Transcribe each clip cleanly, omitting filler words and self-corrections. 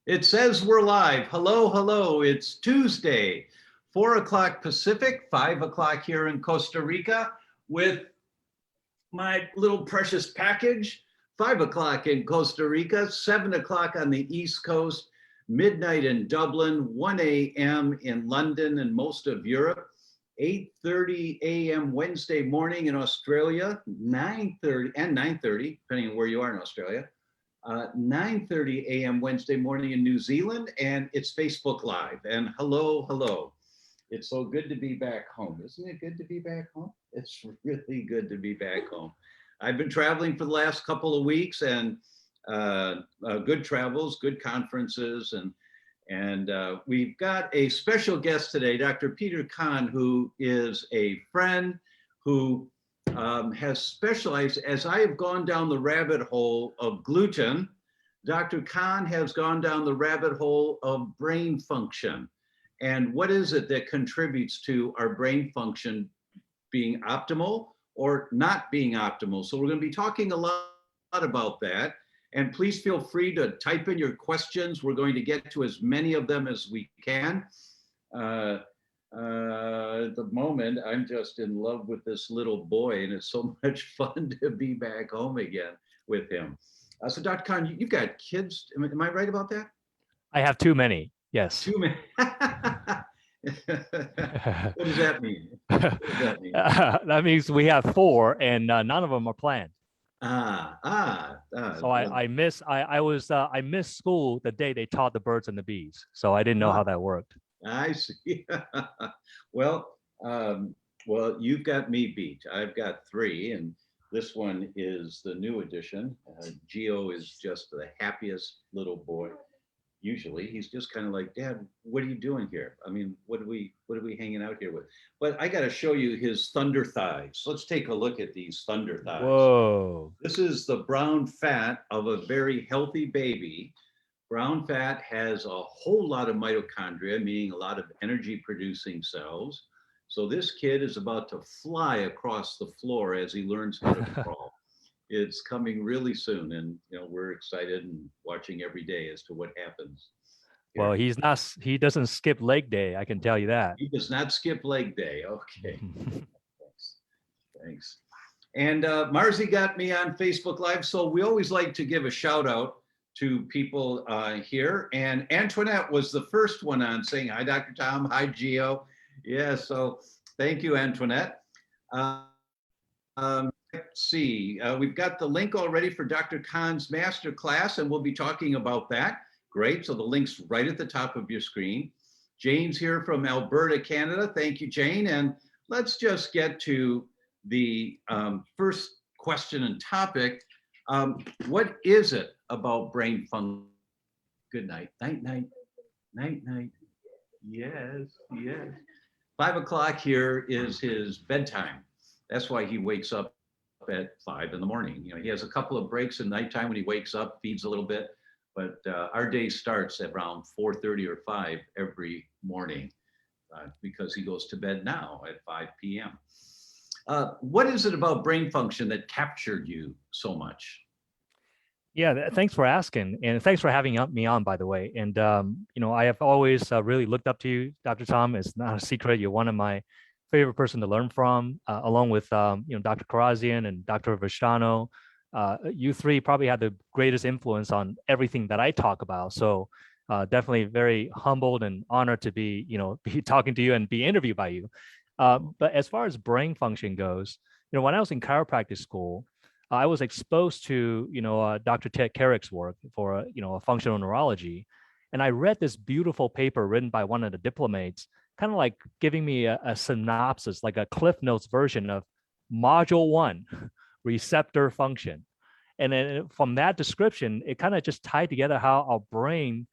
It says we're live. Hello, hello. It's Tuesday, 4 o'clock Pacific, 5 o'clock here in Costa Rica with my little precious package. 5 o'clock in Costa Rica, 7 o'clock on the East Coast, midnight in Dublin, 1 a.m. in London and most of Europe, 8:30 a.m. Wednesday morning in Australia, 9:30 and 9:30, depending on where you are in Australia. 9:30 a.m. Wednesday morning in New Zealand, and it's Facebook Live. And hello, hello. It's so good to be back home. Isn't it good to be back home? It's really good to be back home. I've been traveling for the last couple of weeks, and good travels, good conferences, and we've got a special guest today, Dr. Peter Kahn, who is a friend who has specialized. As I have gone down the rabbit hole of gluten, Dr. Kahn has gone down the rabbit hole of brain function. And what is it that contributes to our brain function being optimal or not being optimal? So we're going to be talking a lot about that. And please feel free to type in your questions. We're going to get to as many of them as we can. At the moment, I'm just in love with this little boy, and it's so much fun to be back home again with him. So Dr. Kahn, you've got kids. Am I right about that? I have too many. Yes. Too many. What does that mean? What does that mean? That means we have 4, and none of them are planned. So I missed school the day they taught the birds and the bees. So I didn't know how that worked. I see. Well, you've got me beat. I've got 3, and this one is the new addition. Gio is just the happiest little boy. Usually, he's just kind of like, Dad, what are you doing here? I mean, what are we hanging out here with? But I got to show you his thunder thighs. Let's take a look at these thunder thighs. Whoa! This is the brown fat of a very healthy baby. Brown fat has a whole lot of mitochondria, meaning a lot of energy producing cells. So this kid is about to fly across the floor as he learns how to crawl. It's coming really soon, and we're excited and watching every day as to what happens. Well, he doesn't skip leg day, I can tell you that. He does not skip leg day. Okay. Thanks. And Marzi got me on Facebook Live, so we always like to give a shout out to people here. And Antoinette was the first one on, saying, hi, Dr. Tom, hi, Gio. Yeah, so thank you, Antoinette. Let's see, we've got the link already for Dr. Kahn's Masterclass, and we'll be talking about that. Great, so the link's right at the top of your screen. Jane's here from Alberta, Canada. Thank you, Jane. And let's just get to the first question and topic. What is it about brain function? Good night. Night, night. Night, night. Yes, yes. 5 o'clock here is his bedtime. That's why he wakes up at 5 in the morning. He has a couple of breaks in nighttime when he wakes up, feeds a little bit, but our day starts at around 4:30 or 5 every morning because he goes to bed now at 5 p.m. What is it about brain function that captured you so much? Yeah, thanks for asking, and thanks for having me on, by the way. And I have always really looked up to you, Dr. Tom. It's not a secret. You're one of my favorite person to learn from, along with Dr. Karazian and Dr. Vishano. You 3 probably had the greatest influence on everything that I talk about. So definitely very humbled and honored to be talking to you and be interviewed by you. But as far as brain function goes, when I was in chiropractic school, I was exposed to Dr. Ted Carrick's work for a functional neurology, and I read this beautiful paper written by one of the diplomats, kind of like giving me a synopsis, like a Cliff Notes version of Module 1, receptor function. And then from that description, it kind of just tied together how our brain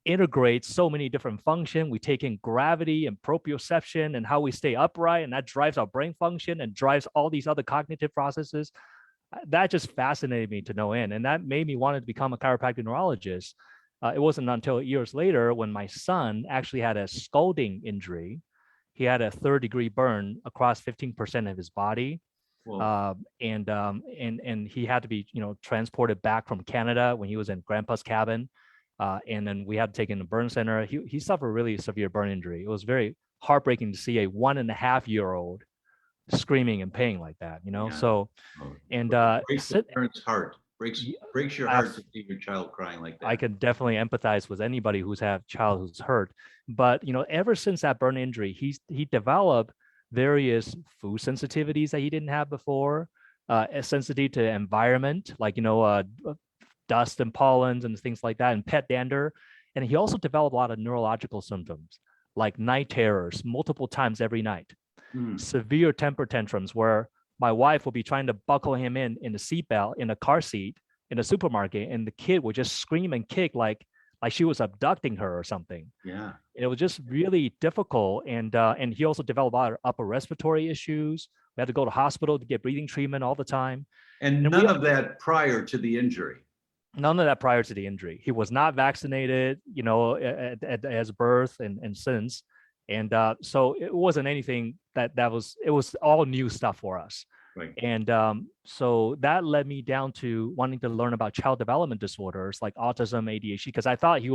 integrates so many different functions. We take in gravity and proprioception and how we stay upright, and that drives our brain function and drives all these other cognitive processes. That just fascinated me to no end. And that made me want to become a chiropractic neurologist. It wasn't until years later when my son actually had a scalding injury. He had a 3rd-degree burn across 15% of his body. And he had to be transported back from Canada when he was in grandpa's cabin. And then we had to take him to burn center. He suffered really severe burn injury. It was very heartbreaking to see a 1.5-year-old screaming in pain like that, you know? Yeah. So, Oh, and breaks the parent's heart. Breaks your heart to see your child crying like that. I can definitely empathize with anybody who's had a child who's hurt. But, you know, ever since that burn injury, he developed various food sensitivities that he didn't have before, a sensitivity to environment, like, you know, dust and pollens and things like that, and pet dander. And he also developed a lot of neurological symptoms, like night terrors multiple times every night, severe temper tantrums where my wife will be trying to buckle him in the seatbelt in a car seat in a supermarket, and the kid would just scream and kick like she was abducting her or something. Yeah. It was just really difficult. And he also developed a lot of upper respiratory issues. We had to go to hospital to get breathing treatment all the time. And none of that prior to the injury. None of that prior to the injury. He was not vaccinated, you know, at his birth and since. And so it wasn't anything it was all new stuff for us. Right. And so that led me down to wanting to learn about child development disorders like autism, ADHD, because I thought he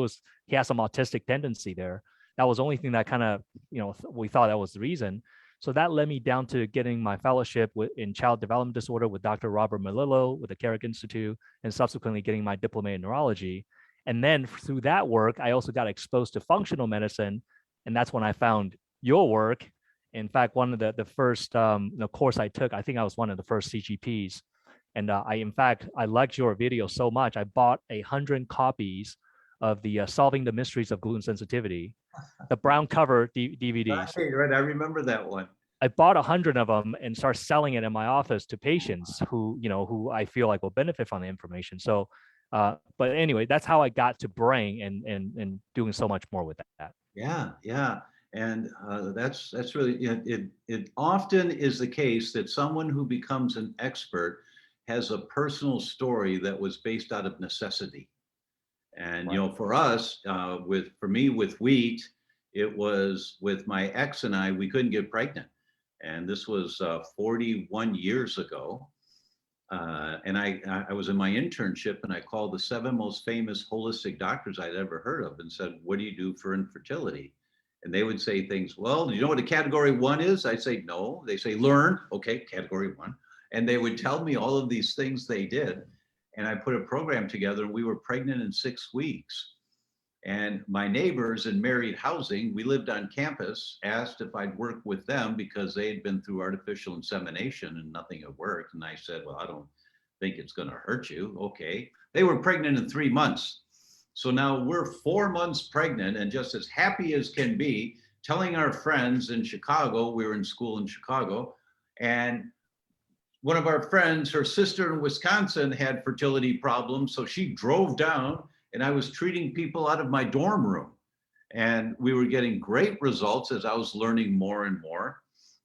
had some autistic tendency there. That was the only thing that kind of, you know, we thought that was the reason. So that led me down to getting my fellowship in child development disorder with Dr. Robert Melillo with the Carrick Institute, and subsequently getting my diploma in neurology. And then through that work, I also got exposed to functional medicine. And that's when I found your work. In fact, one of the first course I took, I think I was one of the first CGPs. And I liked your video so much, I bought 100 copies of the Solving the Mysteries of Gluten Sensitivity, the brown cover DVDs. Right, I remember that one. I bought 100 of them and started selling it in my office to patients who I feel like will benefit from the information. So, but anyway, that's how I got to Brain and doing so much more with that. Yeah. And that's really, it often is the case that someone who becomes an expert has a personal story that was based out of necessity. And, Right. you know, for us, for me with wheat, it was with my ex and I, we couldn't get pregnant. And this was 41 years ago. And I was in my internship and I called the 7 most famous holistic doctors I'd ever heard of and said, what do you do for infertility? And they would say things, well, do you know what a category 1 is? I'd say, no. They say, learn. Okay, category 1. And they would tell me all of these things they did. And I put a program together and we were pregnant in 6 weeks. And my neighbors in Married Housing, we lived on campus, asked if I'd work with them because they had been through artificial insemination and nothing had worked. And I said, well, I don't think it's going to hurt you. Okay. They were pregnant in 3 months. So now we're 4 months pregnant and just as happy as can be, telling our friends in Chicago, we were in school in Chicago, and one of our friends, her sister in Wisconsin had fertility problems. So she drove down and I was treating people out of my dorm room. And we were getting great results as I was learning more and more,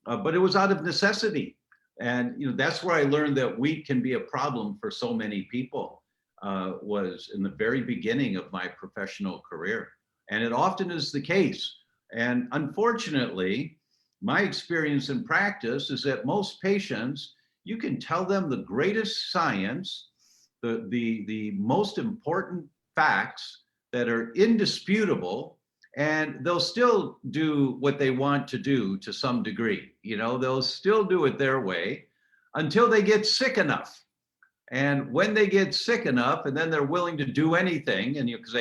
but it was out of necessity. And you know that's where I learned that wheat can be a problem for so many people, was in the very beginning of my professional career. And it often is the case. And unfortunately, my experience in practice is that most patients, you can tell them the greatest science, the most important facts that are indisputable, and they'll still do what they want to do to some degree. You know, they'll still do it their way until they get sick enough. And when they get sick enough, and then they're willing to do anything, and because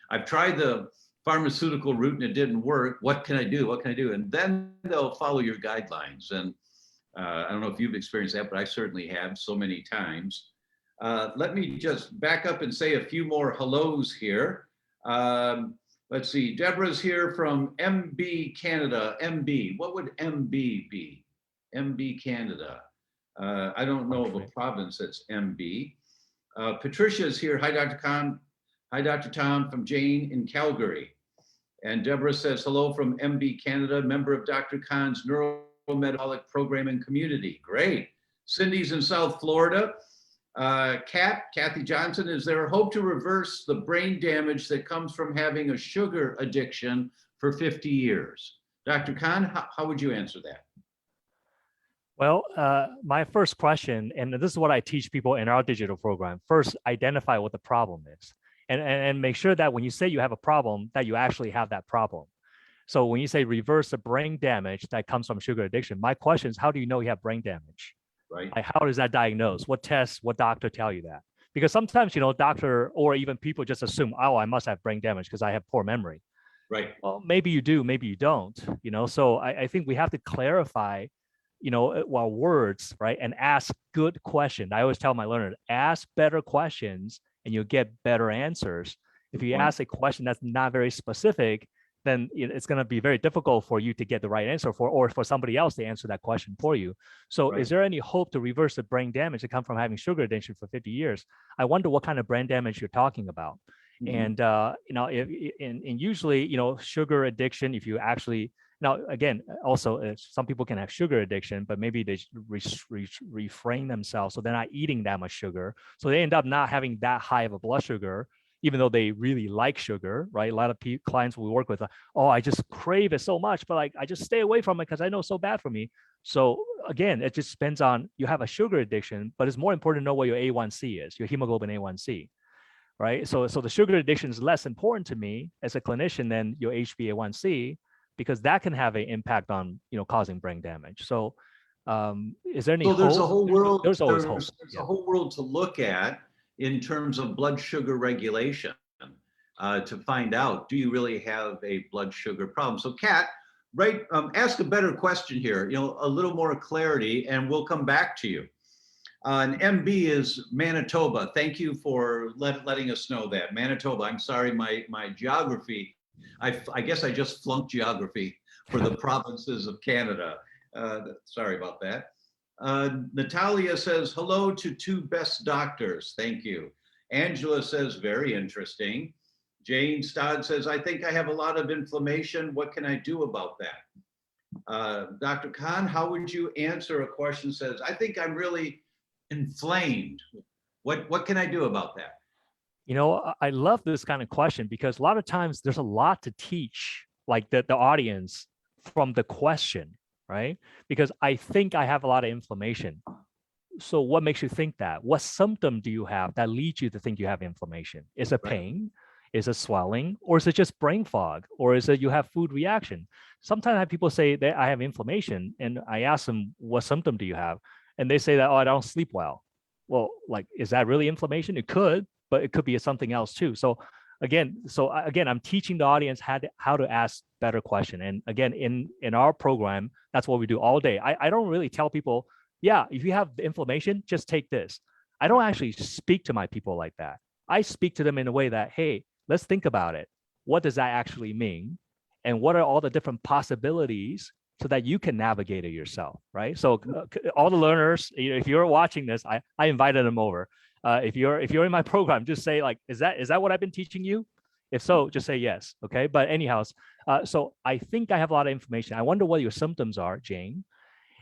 I've tried the pharmaceutical route and it didn't work, what can I do? What can I do? And then they'll follow your guidelines. And I don't know if you've experienced that, but I certainly have so many times. Let me just back up and say a few more hellos here. Let's see, Deborah's here from MB Canada. MB, what would MB be? MB Canada. I don't know of a province that's MB. Patricia's here. Hi, Dr. Khan. Hi, Dr. Tom from Jane in Calgary. And Deborah says, hello from MB Canada, member of Dr. Khan's neurometabolic program and community. Great. Cindy's in South Florida. Kathy Johnson, is there a hope to reverse the brain damage that comes from having a sugar addiction for 50 years? Dr. Khan, how would you answer that? Well, my first question, and this is what I teach people in our digital program, first identify what the problem is. and make sure that when you say you have a problem, that you actually have that problem. So when you say reverse the brain damage that comes from sugar addiction, my question is, how do you know you have brain damage? Right. Like, how is that diagnosed? What tests, what doctor tell you that? Because sometimes, doctor or even people just assume, oh, I must have brain damage because I have poor memory. Right. Well, maybe you do, maybe you don't, So I think we have to clarify, our words, right? And ask good questions. I always tell my learners, ask better questions and you'll get better answers. If you ask a question that's not very specific, then it's going to be very difficult for you to get the right answer or for somebody else to answer that question for you. So Right. is there any hope to reverse the brain damage that come from having sugar addiction for 50 years? I wonder what kind of brain damage you're talking about. And usually, sugar addiction, if you actually, now again, also some people can have sugar addiction, but maybe they refrain themselves so they're not eating that much sugar, so they end up not having that high of a blood sugar, even though they really like sugar, right? A lot of clients we work with, oh, I just crave it so much, but like I just stay away from it because I know it's so bad for me. So again, it just depends on, you have a sugar addiction, but it's more important to know what your A1C is, your hemoglobin A1C. Right. So the sugar addiction is less important to me as a clinician than your HbA1c, because that can have an impact on, causing brain damage. So is there any hope? There's a whole world. There's always hope. There's a whole world to look at in terms of blood sugar regulation to find out, do you really have a blood sugar problem? So Kat, right, ask a better question here, a little more clarity, and we'll come back to you. And MB is Manitoba. Thank you for letting us know that. Manitoba, I'm sorry, my geography, I guess I just flunked geography for the provinces of Canada. Sorry about that. Natalia says, hello to two best doctors. Thank you. Angela says, very interesting. Jane Stodd says, I think I have a lot of inflammation. What can I do about that? Dr. Khan, how would you answer a question that says, I think I'm really inflamed? What can I do about that? I love this kind of question because a lot of times there's a lot to teach, like the audience, from the question, right? Because I think I have a lot of inflammation. So what makes you think that? What symptom do you have that leads you to think you have inflammation? Is it pain? Is it swelling? Or is it just brain fog? Or is it you have food reaction? Sometimes I have people say that I have inflammation, and I ask them, what symptom do you have? And they say that, oh, I don't sleep well. Well, like, is that really inflammation? It could, but it could be something else too. So again, I'm teaching the audience how to ask better question. And again, in our program, that's what we do all day. I don't really tell people, yeah, if you have inflammation, just take this. I don't actually speak to my people like that. I speak to them in a way that, hey, let's think about it. What does that actually mean? And what are all the different possibilities so that you can navigate it yourself, right? So all the learners, if you're watching this, I invited them over. If you're in my program, just say like, is that what I've been teaching you? If so, just say yes, okay? But anyhow, so I think I have a lot of information. I wonder what your symptoms are, Jane.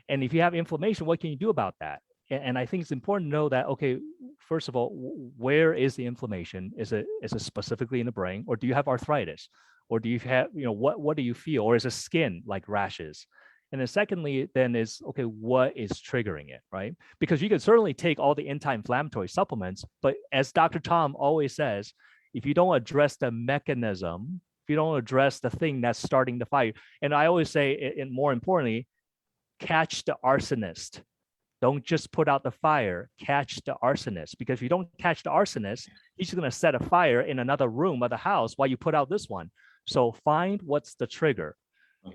And if you have inflammation, what can you do about that? And I think it's important to know that, okay, first of all, where is the inflammation? Is it specifically in the brain, or do you have arthritis? Or do you have, what do you feel? Or is it skin, like rashes? And then secondly, then is, okay, what is triggering it, right? Because you can certainly take all the anti-inflammatory supplements, but as Dr. Tom always says, if you don't address the mechanism, if you don't address the thing that's starting the fire, and I always say, and more importantly, catch the arsonist. Don't just put out the fire, catch the arsonist. Because if you don't catch the arsonist, he's going to set a fire in another room of the house while you put out this one. So find what's the trigger.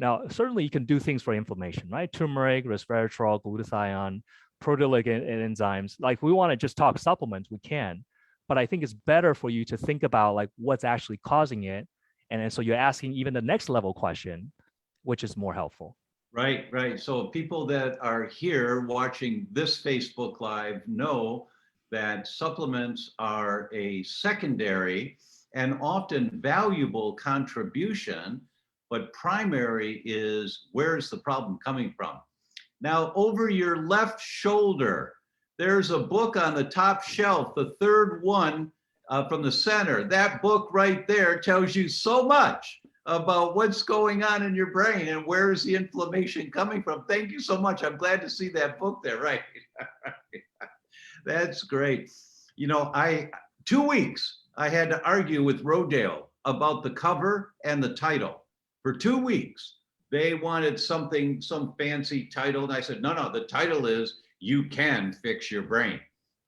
Now, certainly you can do things for inflammation, right? Turmeric, resveratrol, glutathione, proteolytic enzymes. Like, we want to just talk supplements, we can. But I think it's better for you to think about like what's actually causing it. And then so you're asking even the next level question, which is more helpful. Right, right. So people that are here watching this Facebook Live know that supplements are a secondary and often valuable contribution, but primary is, where's the problem coming from? Now, over your left shoulder, there's a book on the top shelf, the third one from the center. That book right there tells you so much about what's going on in your brain and where is the inflammation coming from. Thank you so much. I'm glad to see that book there, right? That's great. 2 weeks, I had to argue with Rodale about the cover and the title for 2 weeks. They wanted something, some fancy title. And I said, no, no, the title is You Can Fix Your Brain.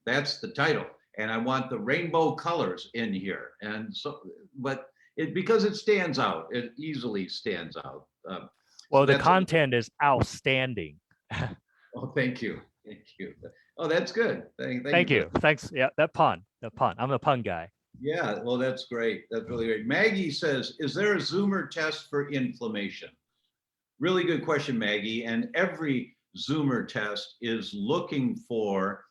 That's the title. And I want the rainbow colors in here. And so, but because it stands out, it easily stands out. Well, so the content is outstanding. Oh, thank you. Thank you. Oh, that's good. Thank you. Thanks. Yeah, that pun. I'm a pun guy. Yeah, well, that's great. That's really great. Maggie says, is there a Zoomer test for inflammation? Really good question, Maggie. And every Zoomer test is looking for,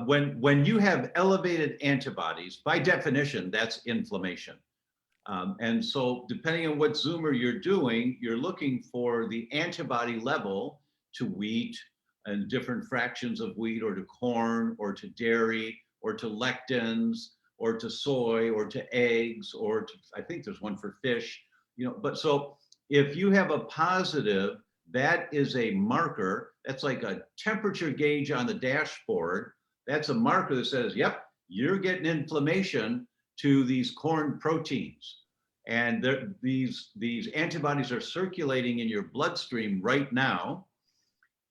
when you have elevated antibodies, by definition, that's inflammation. And so depending on what Zoomer you're doing, you're looking for the antibody level to wheat and different fractions of wheat, or to corn, or to dairy, or to lectins, or to soy, or to eggs, or to, I think there's one for fish, you know, but so if you have a positive, that is a marker. That's like a temperature gauge on the dashboard. That's a marker that says, yep, you're getting inflammation to these corn proteins. And these antibodies are circulating in your bloodstream right now.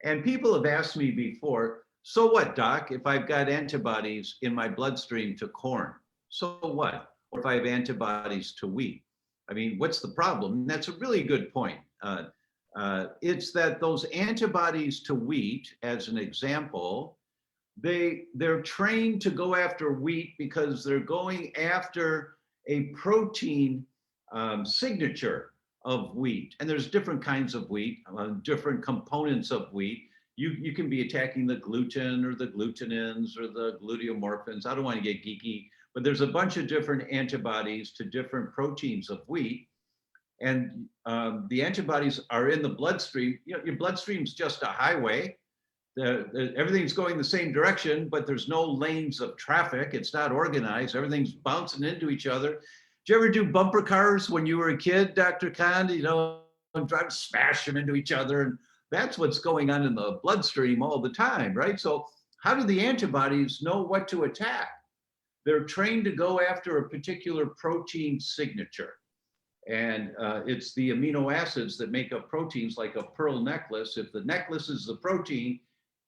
And people have asked me before, so what, doc, if I've got antibodies in my bloodstream to corn, so what? Or if I have antibodies to wheat? I mean, what's the problem? And that's a really good point. It's that those antibodies to wheat, as an example, they're trained to go after wheat because they're going after a protein signature of wheat. And there's different kinds of wheat, different components of wheat. You can be attacking the gluten or the glutenins or the gluteomorphins. I don't want to get geeky, but there's a bunch of different antibodies to different proteins of wheat. And the antibodies are in the bloodstream. You know, your bloodstream's just a highway. Everything's going the same direction, but there's no lanes of traffic. It's not organized. Everything's bouncing into each other. Did you ever do bumper cars when you were a kid, Dr. Khan? You know, drive, smash them into each other. And that's what's going on in the bloodstream all the time, right? So how do the antibodies know what to attack? They're trained to go after a particular protein signature. And it's the amino acids that make up proteins, like a pearl necklace. If the necklace is the protein,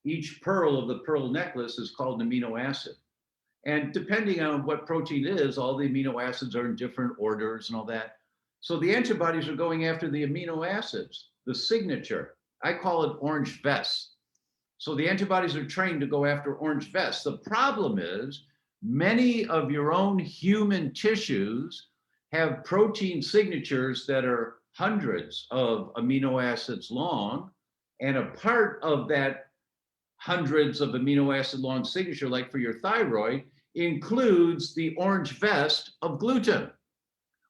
each pearl of the pearl necklace is called an amino acid. And depending on what protein it is, all the amino acids are in different orders and all that. So the antibodies are going after the amino acids, the signature. I call it orange vests. So the antibodies are trained to go after orange vests. The problem is many of your own human tissues have protein signatures that are hundreds of amino acids long. And a part of that hundreds of amino acid long signature, like for your thyroid, includes the orange vest of gluten.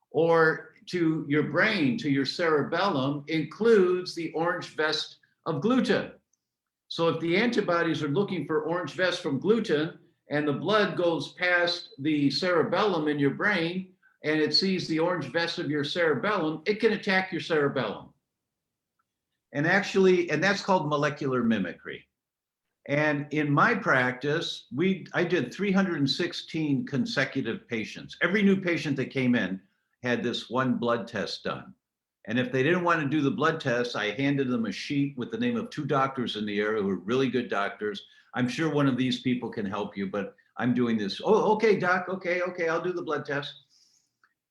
Or to your brain, to your cerebellum, includes the orange vest of gluten. So if the antibodies are looking for orange vest from gluten, and the blood goes past the cerebellum in your brain, and it sees the orange vest of your cerebellum, it can attack your cerebellum. And actually, and that's called molecular mimicry. And in my practice, I did 316 consecutive patients. Every new patient that came in had this one blood test done. And if they didn't want to do the blood test, I handed them a sheet with the name of 2 doctors in the area who are really good doctors. I'm sure one of these people can help you, but I'm doing this. Oh, okay, doc, okay, I'll do the blood test.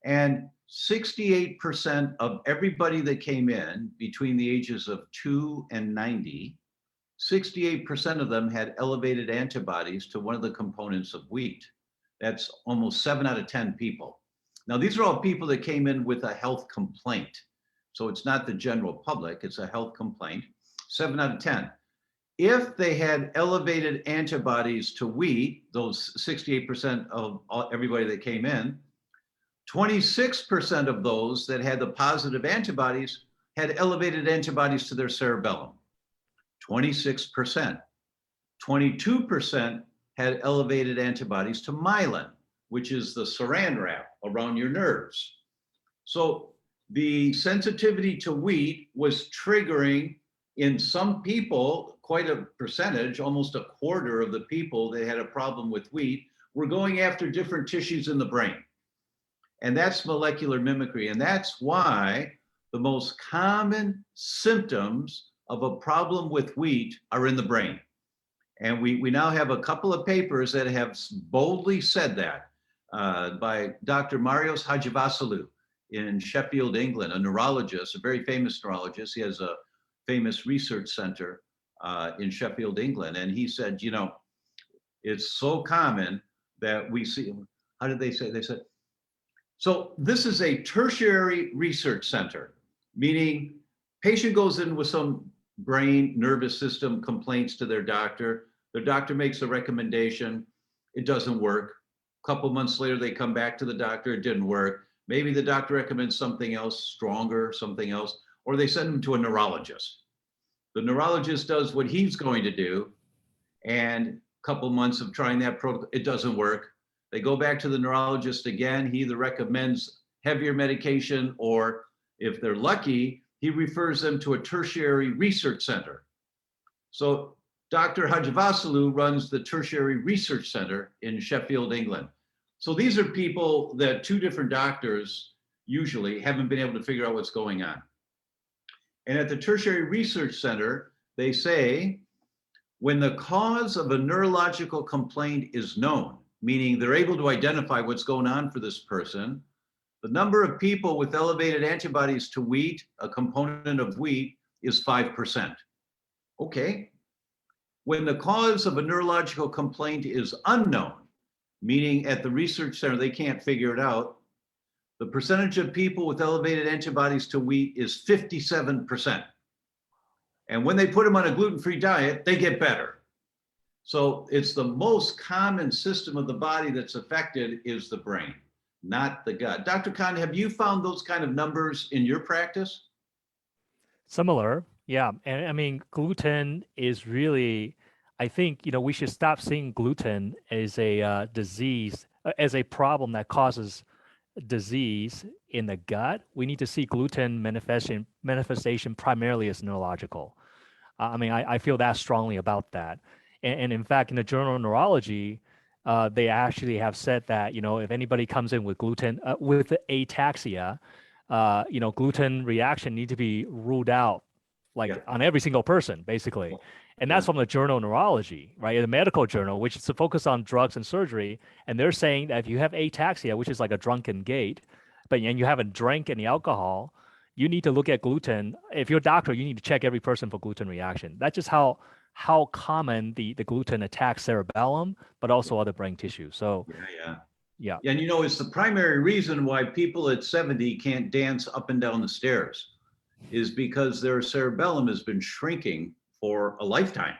And 68% of everybody that came in between the ages of 2 and 90, 68% of them had elevated antibodies to one of the components of wheat. That's almost 7 out of 10 people. Now, these are all people that came in with a health complaint. So it's not the general public, it's a health complaint, 7 out of 10. If they had elevated antibodies to wheat, those 68% of everybody that came in, 26% of those that had the positive antibodies had elevated antibodies to their cerebellum. 26%. 22% had elevated antibodies to myelin, which is the saran wrap around your nerves. So the sensitivity to wheat was triggering in some people, quite a percentage, almost a quarter of the people that had a problem with wheat we're going after different tissues in the brain. And that's molecular mimicry. And that's why the most common symptoms of a problem with wheat are in the brain. And we now have a couple of papers that have boldly said that by Dr. Marios Hadjivassiliou in Sheffield, England, a neurologist, a very famous neurologist. He has a famous research center in Sheffield, England. And he said, you know, it's so common that we see, how did they say? They said, so this is a tertiary research center, meaning patient goes in with some brain, nervous system complaints to their doctor. Their doctor makes a recommendation. It doesn't work. A couple months later, they come back to the doctor. It didn't work. Maybe the doctor recommends something else stronger, something else, or they send them to a neurologist. The neurologist does what he's going to do. And a couple months of trying that protocol, it doesn't work. They go back to the neurologist again. He either recommends heavier medication, or if they're lucky, he refers them to a tertiary research center. So Dr. Hadjivassiliou runs the Tertiary Research Center in Sheffield, England. So these are people that two different doctors usually haven't been able to figure out what's going on. And at the Tertiary Research Center, they say, when the cause of a neurological complaint is known, meaning they're able to identify what's going on for this person, the number of people with elevated antibodies to wheat, a component of wheat, is 5%. Okay. When the cause of a neurological complaint is unknown, meaning at the research center they can't figure it out, the percentage of people with elevated antibodies to wheat is 57%. And when they put them on a gluten-free diet, they get better. So it's the most common system of the body that's affected is the brain, not the gut. Dr. Khan, have you found those kind of numbers in your practice? Similar, yeah. And I mean, gluten is really, I think, you know, we should stop seeing gluten as a disease, as a problem that causes disease in the gut. We need to see gluten manifestation primarily as neurological. I mean, I feel that strongly about that. And in fact, in the Journal of Neurology, they actually have said that, you know, if anybody comes in with gluten, with ataxia, you know, gluten reaction need to be ruled out like Yeah. on every single person, basically. And that's from the Journal of Neurology, right? The medical journal, which is to focus on drugs and surgery. And they're saying that if you have ataxia, which is like a drunken gait, and you haven't drank any alcohol, you need to look at gluten. If you're a doctor, you need to check every person for gluten reaction. That's just how common the gluten attacks cerebellum, but also other brain tissue. So yeah. And you know, it's the primary reason why people at 70 can't dance up and down the stairs, is because their cerebellum has been shrinking for a lifetime.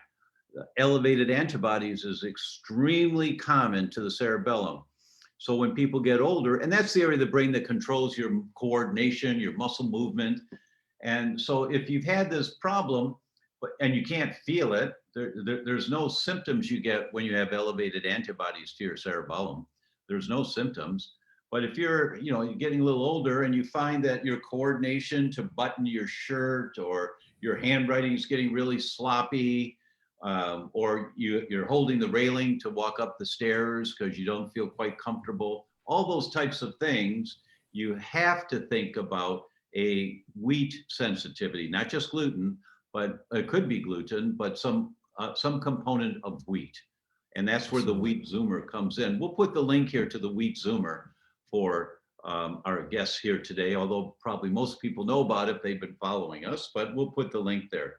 Elevated antibodies is extremely common to the cerebellum. So when people get older, and that's the area of the brain that controls your coordination, your muscle movement. And so if you've had this problem and you can't feel it, there's no symptoms you get when you have elevated antibodies to your cerebellum. There's no symptoms. But if you're, you know, you're getting a little older and you find that your coordination to button your shirt or your handwriting is getting really sloppy, or you're holding the railing to walk up the stairs because you don't feel quite comfortable, all those types of things, you have to think about a wheat sensitivity, not just gluten, but it could be gluten, but some component of wheat. And that's where the wheat zoomer comes in. We'll put the link here to the wheat zoomer for our guests here today, although probably most people know about it, they've been following us, but we'll put the link there.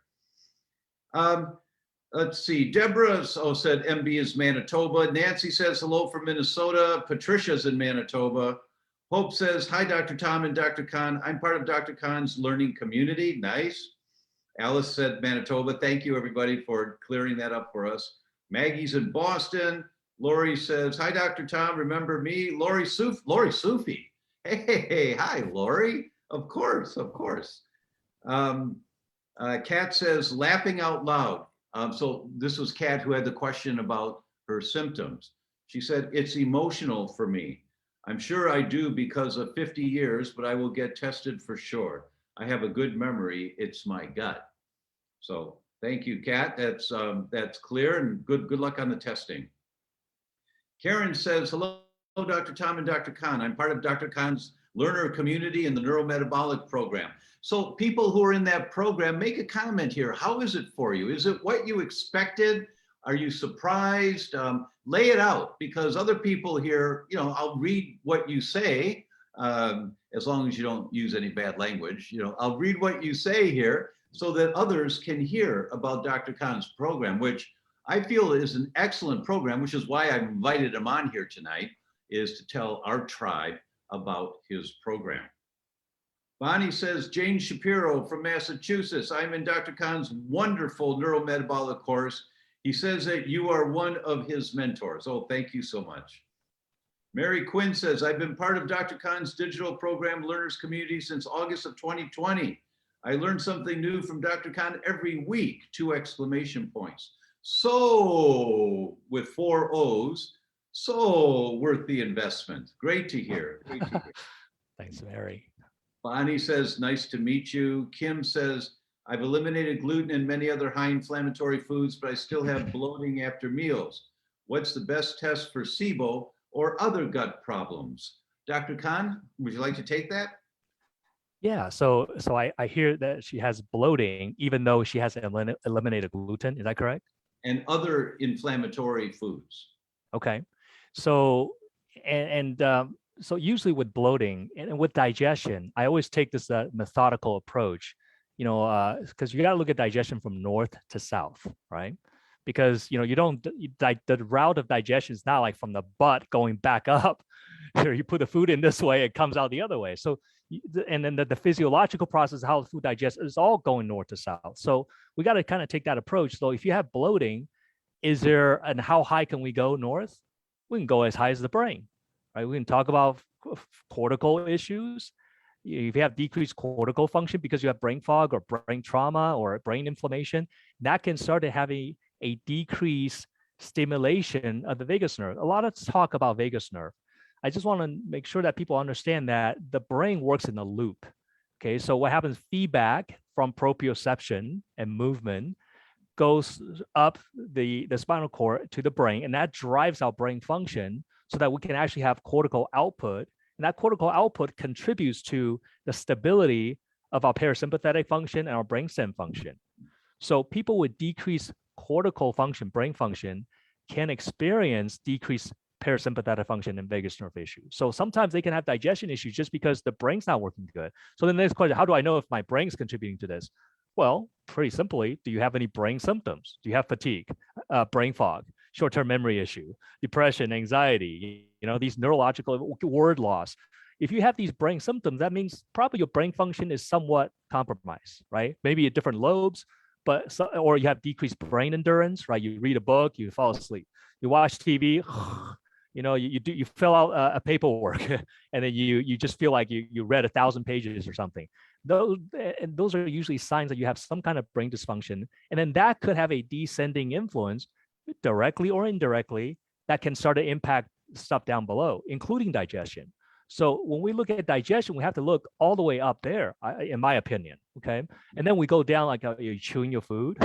Let's see, Deborah said MB is Manitoba. Nancy says hello from Minnesota. Patricia's in Manitoba. Hope says, hi, Dr. Tom and Dr. Khan. I'm part of Dr. Khan's learning community. Nice. Alice said Manitoba. Thank you, everybody, for clearing that up for us. Maggie's in Boston. Lori says, hi, Dr. Tom. Remember me? Lori Sufi. Hey, hi, Lori. Of course, of course. Kat says, laughing out loud. So this was Kat who had the question about her symptoms. She said, it's emotional for me. I'm sure I do because of 50 years, but I will get tested for sure. I have a good memory. It's my gut. So thank you, Kat. That's clear, and good luck on the testing. Karen says, hello, Dr. Tom and Dr. Khan. I'm part of Dr. Khan's learner community in the neurometabolic program. So people who are in that program, make a comment here. How is it for you? Is it what you expected? Are you surprised? Lay it out, because other people here, you know, I'll read what you say, as long as you don't use any bad language. You know, I'll read what you say here so that others can hear about Dr. Khan's program, which I feel is an excellent program, which is why I've invited him on here tonight, is to tell our tribe about his program. Bonnie says, Jane Shapiro from Massachusetts. I'm in Dr. Khan's wonderful neurometabolic course. He says that you are one of his mentors. Oh, thank you so much. Mary Quinn says, I've been part of Dr. Khan's digital program learners community since August of 2020. I learned something new from Dr. Khan every week, 2 exclamation points. So, with 4 O's, so worth the investment. Great to hear. Great to hear. Thanks, Mary. Bonnie says, nice to meet you. Kim says, I've eliminated gluten and many other high inflammatory foods, but I still have bloating after meals. What's the best test for SIBO or other gut problems? Dr. Khan, would you like to take that? Yeah, so I hear that she has bloating, even though she has eliminated gluten. Is that correct? And other inflammatory foods. Okay, so so usually with bloating and with digestion, I always take this methodical approach. You know, because you got to look at digestion from north to south, right? Because you know the route of digestion is not like from the butt going back up. You put the food in this way, it comes out the other way. So, and then the physiological process, how the food digests, is all going north to south. So we got to kind of take that approach. So if you have bloating, and how high can we go north? We can go as high as the brain, right? We can talk about cortical issues. If you have decreased cortical function because you have brain fog or brain trauma or brain inflammation, that can start to have a decreased stimulation of the vagus nerve. A lot of talk about vagus nerve. I just want to make sure that people understand that the brain works in a loop. Okay, so what happens? Feedback from proprioception and movement goes up the spinal cord to the brain, and that drives our brain function so that we can actually have cortical output. And that cortical output contributes to the stability of our parasympathetic function and our brainstem function. So people with decreased cortical function, brain function, can experience decreased parasympathetic function and vagus nerve issues. So sometimes they can have digestion issues just because the brain's not working good. So the next question, how do I know if my brain's contributing to this? Well, pretty simply, do you have any brain symptoms? Do you have fatigue, brain fog, short-term memory issue, depression, anxiety, you know, these neurological word loss? If you have these brain symptoms, that means probably your brain function is somewhat compromised, right? Maybe at different lobes, or you have decreased brain endurance, right? You read a book, you fall asleep. You watch TV, you know, you fill out a paperwork, and then you just feel like you read 1,000 pages or something. Those are usually signs that you have some kind of brain dysfunction, and then that could have a descending influence, directly or indirectly, that can start to impact stuff down below, including digestion. So when we look at digestion, we have to look all the way up there, in my opinion. Okay, and then we go down like, are you chewing your food,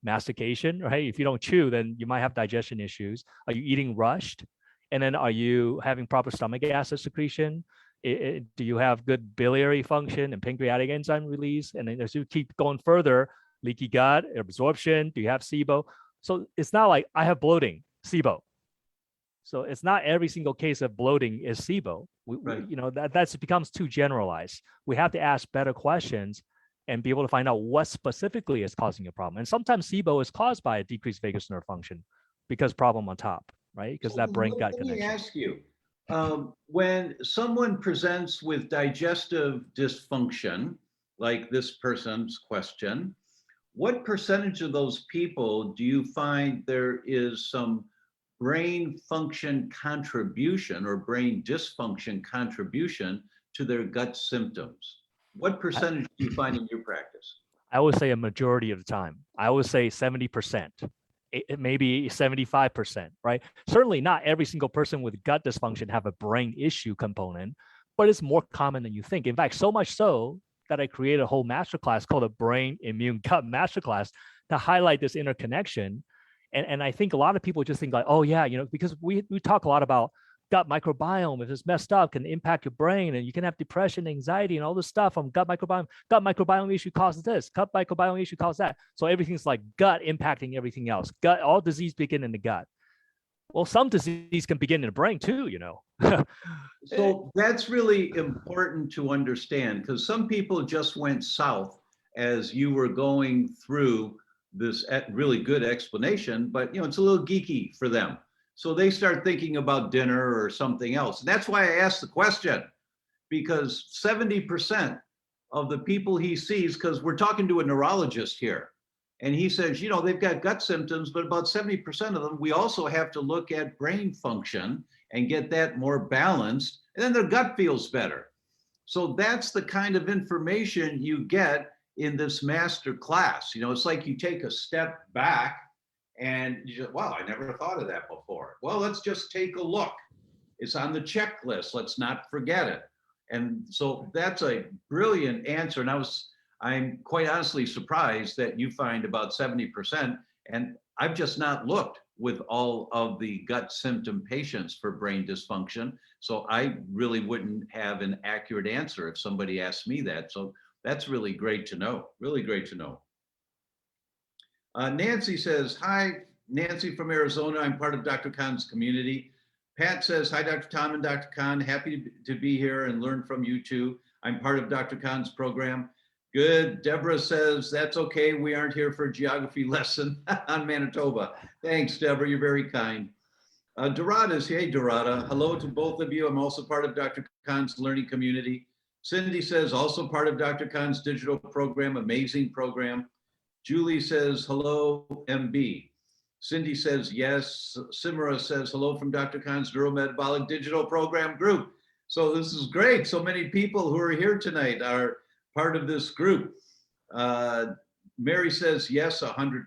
mastication, right? If you don't chew, then you might have digestion issues. Are you eating rushed? And then are you having proper stomach acid secretion? Do you have good biliary function and pancreatic enzyme release? And then as you keep going further, leaky gut, absorption, do you have SIBO? So it's not like I have bloating, SIBO. So it's not every single case of bloating is SIBO. You know, that becomes too generalized. We have to ask better questions and be able to find out what specifically is causing your problem. And sometimes SIBO is caused by a decreased vagus nerve function because problem on top, right? Because that brain-gut connection. Let me ask you, when someone presents with digestive dysfunction, like this person's question, what percentage of those people do you find there is some brain function contribution or brain dysfunction contribution to their gut symptoms? What percentage do you find in your practice? I would say a majority of the time. I would say 70%. Maybe 75%, right? Certainly not every single person with gut dysfunction have a brain issue component, but it's more common than you think. In fact, so much so that I created a whole masterclass called a BrainImmuneGut Masterclass to highlight this interconnection. And I think a lot of people just think like, oh yeah, because we talk a lot about gut microbiome. If it's messed up, can impact your brain, and you can have depression, anxiety, and all this stuff from gut microbiome. Gut microbiome issue causes this. Gut microbiome issue causes that. So everything's like gut impacting everything else. Gut, all disease begin in the gut. Well, some disease can begin in the brain too, So that's really important to understand, because some people just went south as you were going through this really good explanation, but it's a little geeky for them. So they start thinking about dinner or something else. And that's why I asked the question, because 70% of the people he sees, because we're talking to a neurologist here, and he says, they've got gut symptoms, but about 70% of them, we also have to look at brain function and get that more balanced, and then their gut feels better. So that's the kind of information you get in this master class. It's like you take a step back and you just, wow, I never thought of that before. Well, let's just take a look. It's on the checklist. Let's not forget it. And so that's a brilliant answer. And I'm quite honestly surprised that you find about 70%. And I've just not looked with all of the gut symptom patients for brain dysfunction. So I really wouldn't have an accurate answer if somebody asked me that. So that's really great to know. Really great to know. Nancy says, hi, Nancy from Arizona. I'm part of Dr. Khan's community. Pat says, hi, Dr. Tom and Dr. Khan. Happy to be here and learn from you too. I'm part of Dr. Khan's program. Good. Deborah says, that's okay. We aren't here for a geography lesson on Manitoba. Thanks, Deborah. You're very kind. Dorada is, hey, Dorada. Hello to both of you. I'm also part of Dr. Khan's learning community. Cindy says, also part of Dr. Khan's digital program, amazing program. Julie says, hello, MB. Cindy says, yes. Simara says, hello from Dr. Khan's neurometabolic digital program group. So this is great. So many people who are here tonight are part of this group. Mary says, yes, 100%.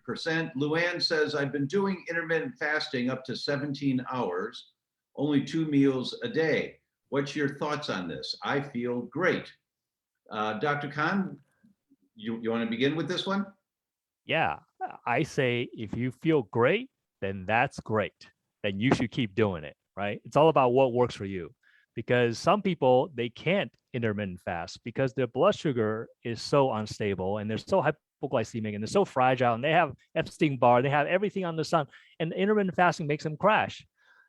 Luann says, I've been doing intermittent fasting up to 17 hours, only 2 meals a day. What's your thoughts on this? I feel great. Dr. Khan, you want to begin with this one? Yeah, I say if you feel great, then that's great. Then you should keep doing it, right? It's all about what works for you. Because some people, they can't intermittent fast because their blood sugar is so unstable and they're so hypoglycemic and they're so fragile and they have Epstein-Barr, they have everything on the sun, and intermittent fasting makes them crash.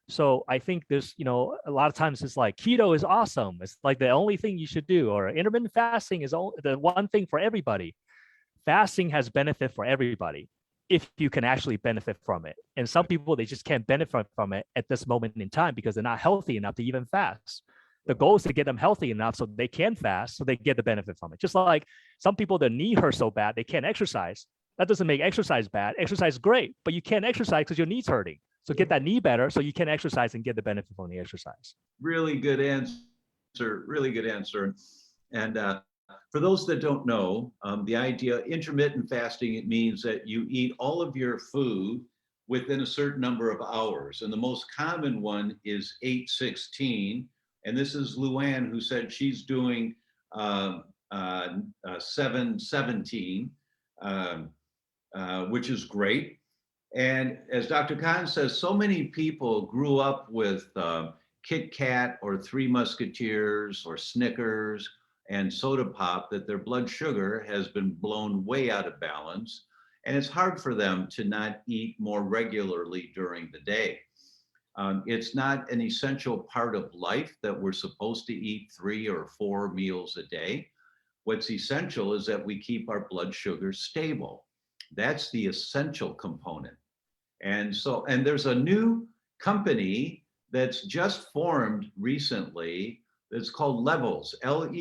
So I think there's, a lot of times it's like keto is awesome. It's like the only thing you should do, or intermittent fasting is the one thing for everybody. Fasting has benefit for everybody if you can actually benefit from it. And some people, they just can't benefit from it at this moment in time because they're not healthy enough to even fast. The goal is to get them healthy enough so they can fast, so they get the benefit from it. Just like some people, their knee hurts so bad, they can't exercise. That doesn't make exercise bad. Exercise is great, but you can't exercise because your knee's hurting. So get that knee better so you can exercise and get the benefit from the exercise. Really good answer, really good answer. And for those that don't know, the idea intermittent fasting, it means that you eat all of your food within a certain number of hours. And the most common one is 8-16. And this is Luann who said she's doing 7-17, which is great. And as Dr. Khan says, so many people grew up with Kit Kat or Three Musketeers or Snickers and soda pop that their blood sugar has been blown way out of balance. And it's hard for them to not eat more regularly during the day. It's not an essential part of life that we're supposed to eat 3 or 4 meals a day. What's essential is that we keep our blood sugar stable. That's the essential component. And there's a new company that's just formed recently. It's called Levels, Levels.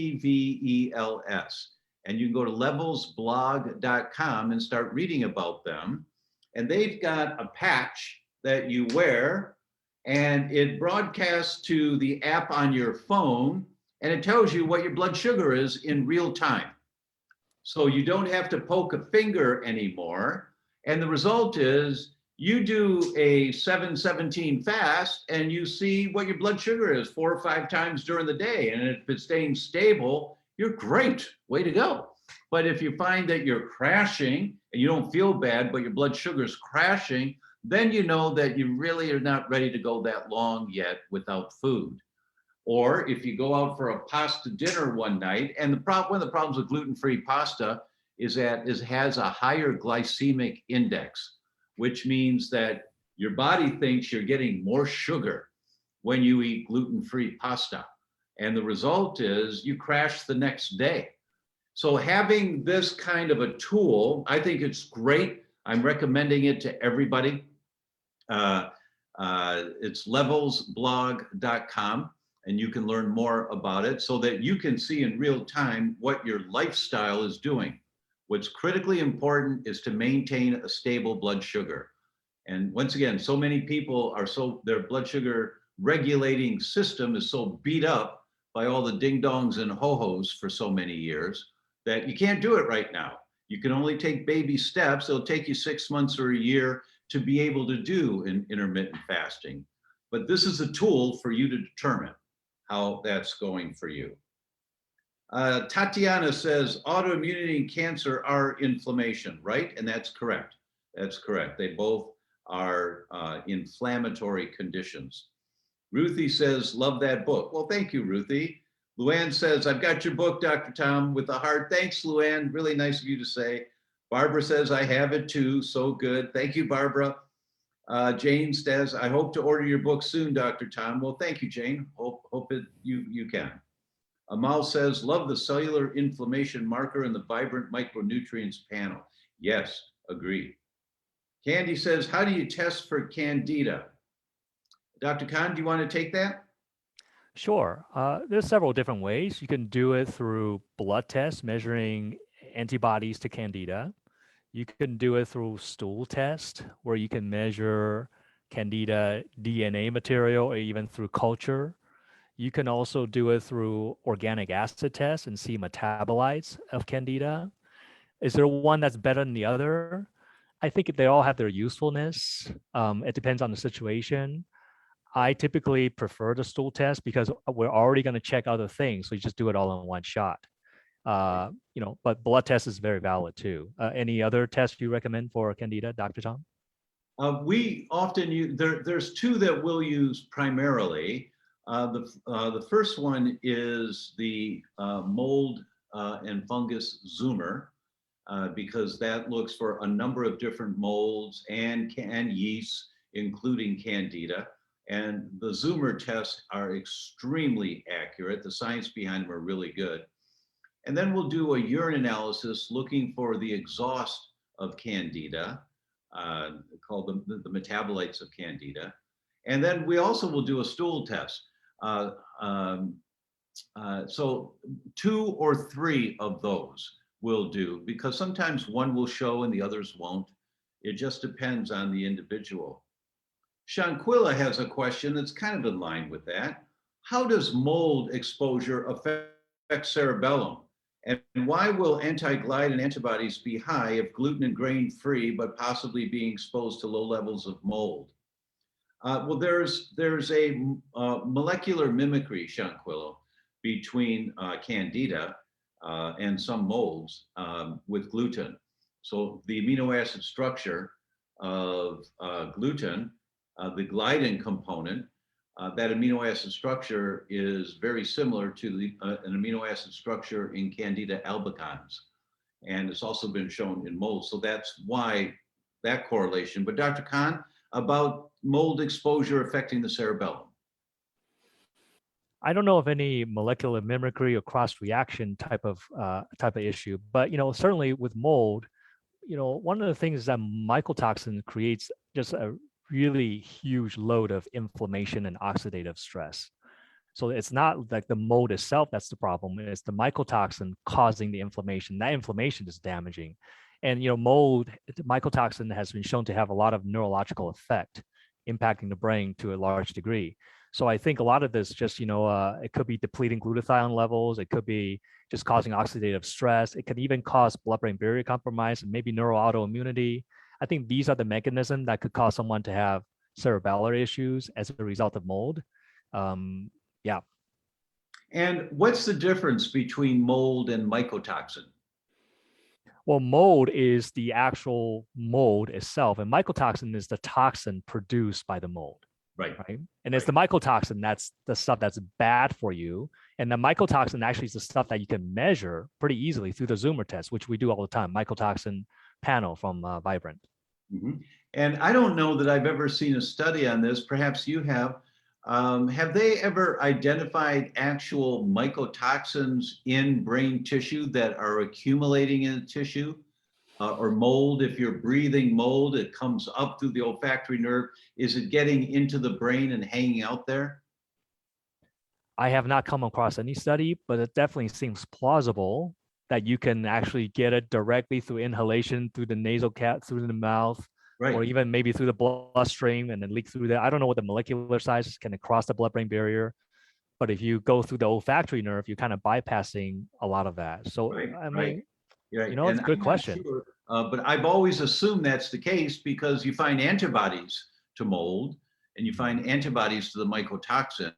And you can go to levelsblog.com and start reading about them. And they've got a patch that you wear and it broadcasts to the app on your phone and it tells you what your blood sugar is in real time. So you don't have to poke a finger anymore. And the result is you do a 7-17 fast and you see what your blood sugar is 4 or 5 times during the day. And if it's staying stable, you're great, way to go. But if you find that you're crashing and you don't feel bad, but your blood sugar is crashing, then you know that you really are not ready to go that long yet without food. Or if you go out for a pasta dinner one night, and one of the problems with gluten-free pasta is that it has a higher glycemic index, which means that your body thinks you're getting more sugar when you eat gluten-free pasta. And the result is you crash the next day. So having this kind of a tool, I think it's great. I'm recommending it to everybody. It's levelsblog.com, and you can learn more about it so that you can see in real time what your lifestyle is doing. What's critically important is to maintain a stable blood sugar. And once again, so many people are their blood sugar regulating system is so beat up by all the ding dongs and ho-hos for so many years that you can't do it right now. You can only take baby steps. It'll take you 6 months or a year to be able to do an intermittent fasting. But this is a tool for you to determine how that's going for you. Tatiana says autoimmunity and cancer are inflammation, right? And that's correct. That's correct. They both are inflammatory conditions. Ruthie says, love that book. Well, thank you, Ruthie. Luann says, I've got your book, Dr. Tom, with a heart. Thanks, Luann. Really nice of you to say. Barbara says, I have it too. So good. Thank you, Barbara. Jane says, I hope to order your book soon, Dr. Tom. Well, thank you, Jane. Hope you can. Amal says, love the cellular inflammation marker and the vibrant micronutrients panel. Yes, agree. Candy says, how do you test for candida? Dr. Khan, do you want to take that? Sure. There's several different ways. You can do it through blood tests measuring antibodies to candida. You can do it through stool test where you can measure candida DNA material or even through culture. You can also do it through organic acid tests and see metabolites of candida. Is there one that's better than the other? I think they all have their usefulness. It depends on the situation. I typically prefer the stool test because we're already going to check other things. So you just do it all in one shot. But blood test is very valid too. Any other tests you recommend for candida, Dr. Tom? We often use, there's two that we'll use primarily. The first one is the mold and fungus zoomer, because that looks for a number of different molds and yeasts, including candida. And the zoomer tests are extremely accurate. The science behind them are really good. And then we'll do a urine analysis looking for the exhaust of candida, called the metabolites of candida. And then we also will do a stool test. So 2 or 3 of those will do, because sometimes one will show and the others won't. It just depends on the individual. Shanquilla has a question that's kind of in line with that. How does mold exposure affect cerebellum? And why will anti-gliadin antibodies be high if gluten and grain-free, but possibly being exposed to low levels of mold? Well, there's a molecular mimicry, Shanquillo, between candida and some molds with gluten. So the amino acid structure of gluten, the gliadin component, that amino acid structure is very similar to an amino acid structure in Candida albicans. And it's also been shown in mold. So that's why that correlation. But Dr. Khan, about mold exposure affecting the cerebellum. I don't know of any molecular mimicry or cross reaction type of issue, but certainly with mold, one of the things is that mycotoxin creates just a really huge load of inflammation and oxidative stress. So it's not like the mold itself that's the problem. It's the mycotoxin causing the inflammation. That inflammation is damaging. And mold, mycotoxin has been shown to have a lot of neurological effect, impacting the brain to a large degree. So I think a lot of this just, it could be depleting glutathione levels. It could be just causing oxidative stress. It could even cause blood-brain barrier compromise and maybe neuroautoimmunity. I think these are the mechanisms that could cause someone to have cerebellar issues as a result of mold. Yeah. And what's the difference between mold and mycotoxin? Well, mold is the actual mold itself, and mycotoxin is the toxin produced by the mold, Right. right? And it's the mycotoxin that's the stuff that's bad for you. And the mycotoxin actually is the stuff that you can measure pretty easily through the Zoomer test, which we do all the time, mycotoxin panel from Vibrant. Mhm. And I don't know that I've ever seen a study on this. Perhaps you have. Have they ever identified actual mycotoxins in brain tissue that are accumulating in the tissue? Or mold, if you're breathing mold, it comes up through the olfactory nerve. Is it getting into the brain and hanging out there? I have not come across any study, but it definitely seems plausible that you can actually get it directly through inhalation, through the nasal cat, through the mouth, or Right. even maybe through the bloodstream and then leak through there. I don't know what the molecular size is, can it cross the blood-brain barrier? But if you go through the olfactory nerve, you're kind of bypassing a lot of that. So, Right. I Right. mean, Right. it's And a good I'm not question. sure, but I've always assumed that's the case because you find antibodies to mold and you find antibodies to the mycotoxin,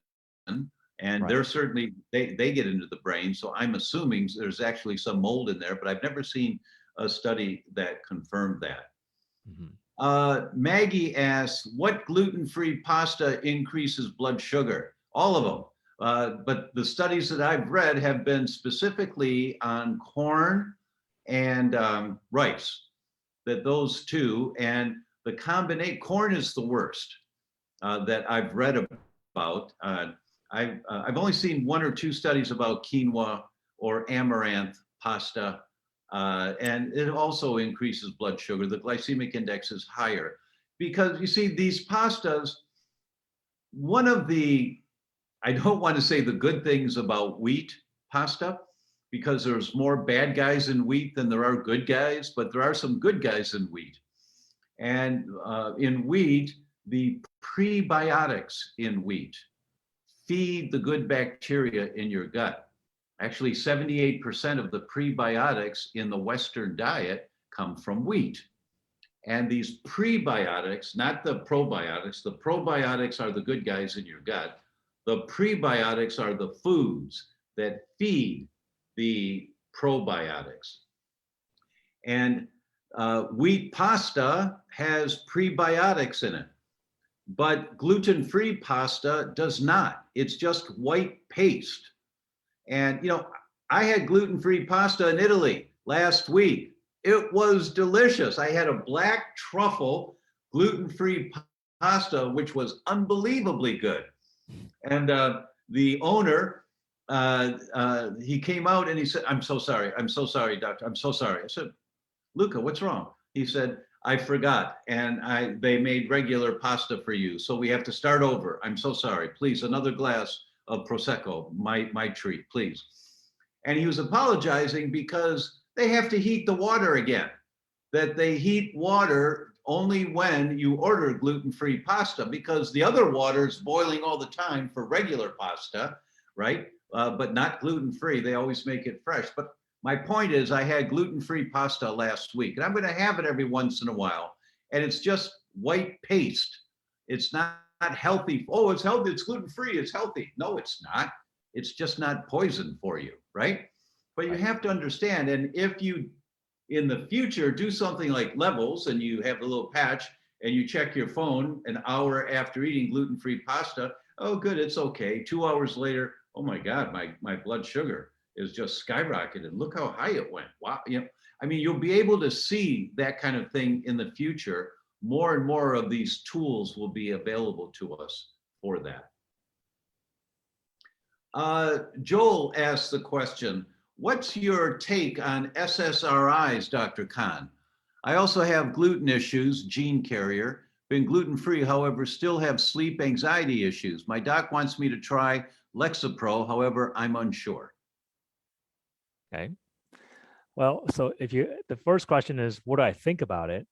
and Right. they're certainly they get into the brain. So I'm assuming there's actually some mold in there, but I've never seen a study that confirmed that. Mhm. Maggie asks, what gluten-free pasta increases blood sugar? All of them. But the studies that I've read have been specifically on corn and rice, that those two, and the combination, corn is the worst that I've read about. I've only seen one or two studies about quinoa or amaranth pasta, and it also increases blood sugar. The glycemic index is higher because you see these pastas. One of the, I don't want to say the good things about wheat pasta because there's more bad guys in wheat than there are good guys, but there are some good guys in wheat. And in wheat, the prebiotics in wheat feed the good bacteria in your gut. Actually, 78% of the prebiotics in the Western diet come from wheat. And these prebiotics, not the probiotics, the probiotics are the good guys in your gut. The prebiotics are the foods that feed the probiotics. And wheat pasta has prebiotics in it, but gluten-free pasta does not. It's just white paste. And, I had gluten-free pasta in Italy last week. It was delicious. I had a black truffle gluten-free pasta, which was unbelievably good. And the owner, he came out and he said, I'm so sorry. I'm so sorry, doctor. I'm so sorry. I said, Luca, what's wrong? He said, I forgot, and they made regular pasta for you, so we have to start over. I'm so sorry. Please, another glass of Prosecco, my treat, please. And he was apologizing because they have to heat the water again, that they heat water only when you order gluten-free pasta because the other water is boiling all the time for regular pasta, right? But not gluten-free. They always make it fresh. But my point is I had gluten-free pasta last week, and I'm going to have it every once in a while. And it's just white paste. It's not healthy. Oh, it's healthy. It's gluten-free. It's healthy. No, it's not. It's just not poison for you, right? But you have to understand, and if you in the future do something like levels and you have a little patch and you check your phone an hour after eating gluten-free pasta, oh good, it's okay. 2 hours later, oh my God, my blood sugar is just skyrocketed. Look how high it went. Wow. I mean, you'll be able to see that kind of thing in the future. More and more of these tools will be available to us for that. Joel asked the question, what's your take on SSRIs, Dr. Khan? I also have gluten issues, gene carrier, been gluten-free, however, still have sleep anxiety issues. My doc wants me to try Lexapro, however, I'm unsure. Okay. Well, so the first question is, what do I think about it?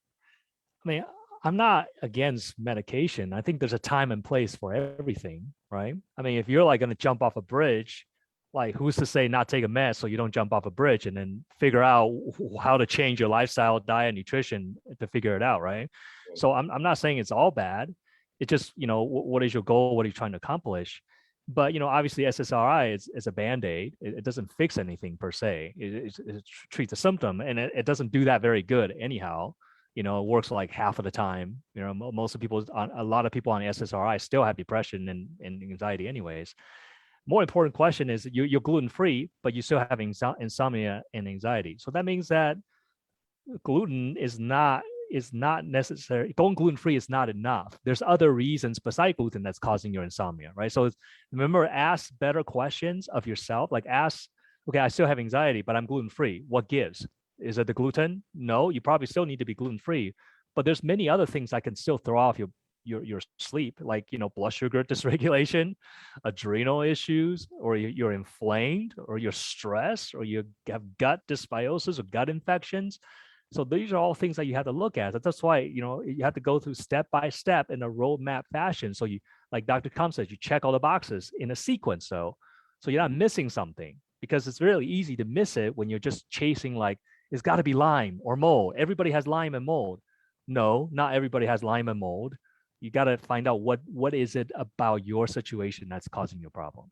I mean, I'm not against medication. I think there's a time and place for everything, right? I mean, if you're like going to jump off a bridge, like who's to say not take a meds so you don't jump off a bridge and then figure out how to change your lifestyle, diet, nutrition to figure it out, right? So I'm not saying it's all bad. It's just, what is your goal? What are you trying to accomplish? But obviously SSRI is a band-aid. It doesn't fix anything per se. It treats a symptom, and it doesn't do that very good anyhow. It works like half of the time. Most of people a lot of people on SSRI still have depression and anxiety anyways. More important question is you're gluten-free, but you still have insomnia and anxiety. So that means that gluten is not necessary. Going gluten-free is not enough. There's other reasons besides gluten that's causing your insomnia, right? So remember, ask better questions of yourself. Like ask, okay, I still have anxiety, but I'm gluten-free. What gives? Is it the gluten? No, you probably still need to be gluten-free, but there's many other things that can still throw off your sleep, like blood sugar dysregulation, adrenal issues, or you're inflamed, or you're stressed, or you have gut dysbiosis or gut infections. So these are all things that you have to look at. That's why you have to go through step by step in a roadmap fashion. So you, like Dr. Com says, you check all the boxes in a sequence, so you're not missing something, because it's really easy to miss it when you're just chasing like it's got to be Lyme or mold. Everybody has Lyme and mold. No, not everybody has Lyme and mold. You got to find out what is it about your situation that's causing your problem.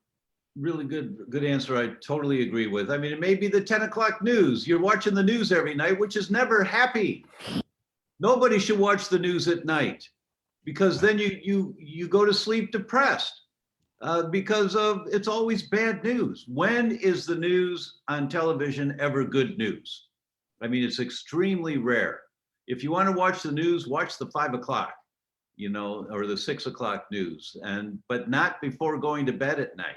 Really good answer. I totally agree with. I mean, it may be the 10 o'clock news. You're watching the news every night, which is never happy. Nobody should watch the news at night, because then you go to sleep depressed because of it's always bad news. When is the news on television ever good news? I mean, it's extremely rare. If you want to watch the news, watch the 5 o'clock, or the 6 o'clock news, but not before going to bed at night.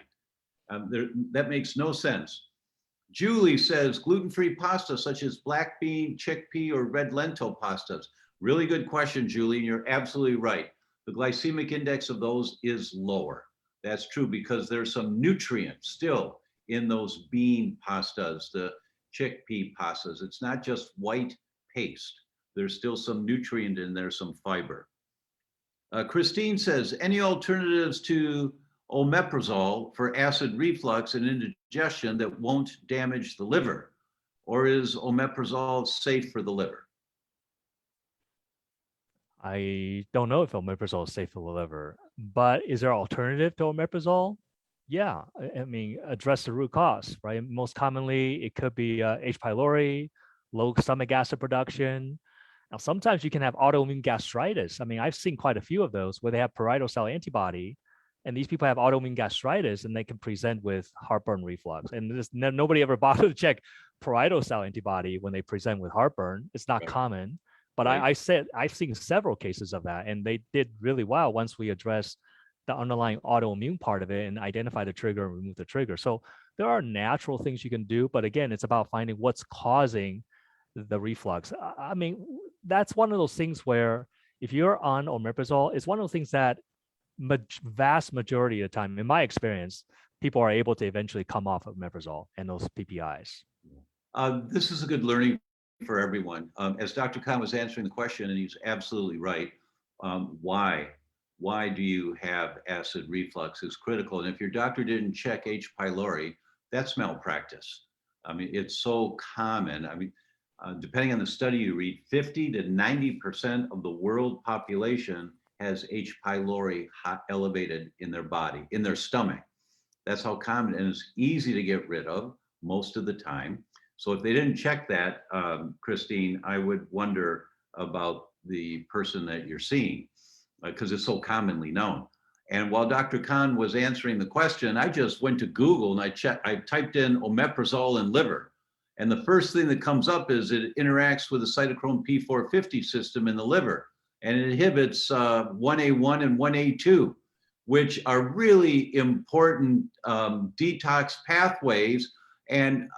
That makes no sense. Julie says gluten-free pasta such as black bean, chickpea, or red lentil pastas. Really good question, Julie. You're absolutely right. The glycemic index of those is lower. That's true because there's some nutrients still in those bean pastas, the chickpea pastas. It's not just white paste. There's still some nutrient in there, some fiber. Christine says, any alternatives to omeprazole for acid reflux and indigestion that won't damage the liver? Or is omeprazole safe for the liver? I don't know if omeprazole is safe for the liver, but is there an alternative to omeprazole? Yeah, I mean, address the root cause, right? Most commonly, it could be H. pylori, low stomach acid production. Now, sometimes you can have autoimmune gastritis. I mean, I've seen quite a few of those where they have parietal cell antibody, and these people have autoimmune gastritis, and they can present with heartburn reflux. And nobody ever bothered to check parietal cell antibody when they present with heartburn. It's not common, but I said I've seen several cases of that, and they did really well once we addressed the underlying autoimmune part of it and identify the trigger and remove the trigger. So there are natural things you can do, but again, it's about finding what's causing the reflux. I mean, that's one of those things where if you're on omeprazole, it's one of those things that vast majority of the time, in my experience, people are able to eventually come off of omeprazole and those PPIs. This is a good learning for everyone. As Dr. Khan was answering the question, and he's absolutely right, why do you have acid reflux is critical. And if your doctor didn't check H. pylori, that's malpractice. I mean, it's so common. I mean, depending on the study you read, 50 to 90% of the world population has H. pylori elevated in their body, in their stomach. That's how common, and it's easy to get rid of most of the time. So if they didn't check that, Christine, I would wonder about the person that you're seeing, because it's so commonly known. And while Dr. Khan was answering the question, I just went to Google and I typed in omeprazole and liver. And the first thing that comes up is it interacts with the cytochrome P450 system in the liver, and it inhibits 1A1 and 1A2, which are really important detox pathways and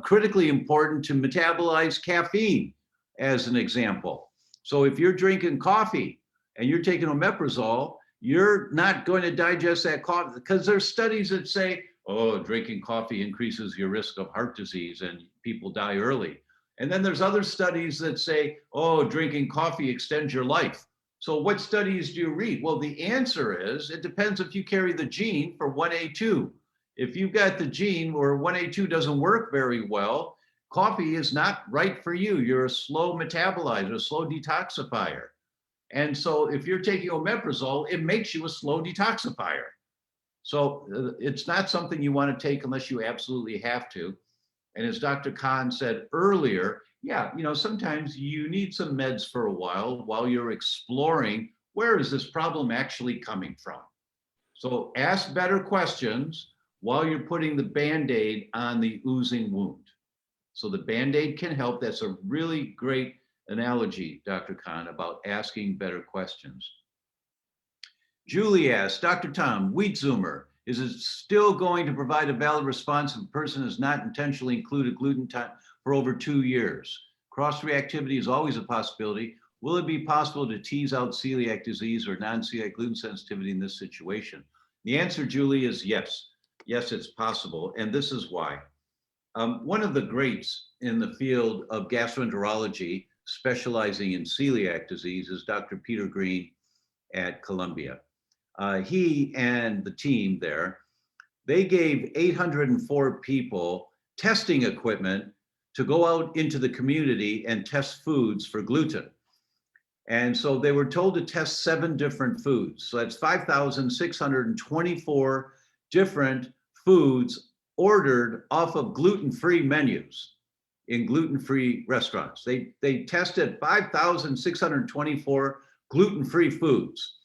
critically important to metabolize caffeine, as an example. So if you're drinking coffee and you're taking omeprazole, you're not going to digest that coffee, because there's studies that say, oh, drinking coffee increases your risk of heart disease and people die early. And then there's other studies that say, oh, drinking coffee extends your life. So what studies do you read? Well, the answer is, it depends if you carry the gene for 1A2. If you've got the gene where 1A2 doesn't work very well, coffee is not right for you. You're a slow metabolizer, a slow detoxifier. And so if you're taking omeprazole, it makes you a slow detoxifier. So it's not something you want to take unless you absolutely have to. And as Dr. Khan said earlier, yeah, sometimes you need some meds for a while you're exploring where is this problem actually coming from. So ask better questions while you're putting the Band-Aid on the oozing wound. So the Band-Aid can help. That's a really great analogy, Dr. Khan, about asking better questions. Julie asks, Dr. Tom, wheat zoomer, is it still going to provide a valid response if a person has not intentionally included gluten for over 2 years? Cross-reactivity is always a possibility. Will it be possible to tease out celiac disease or non-celiac gluten sensitivity in this situation? The answer, Julie, is yes. Yes, it's possible, and this is why. One of the greats in the field of gastroenterology, specializing in celiac disease, is Dr. Peter Green at Columbia. He and the team there, they gave 804 people testing equipment to go out into the community and test foods for gluten. And so they were told to test 7 different foods. So that's 5,624 different foods ordered off of gluten-free menus in gluten-free restaurants. They tested 5,624 gluten-free foods.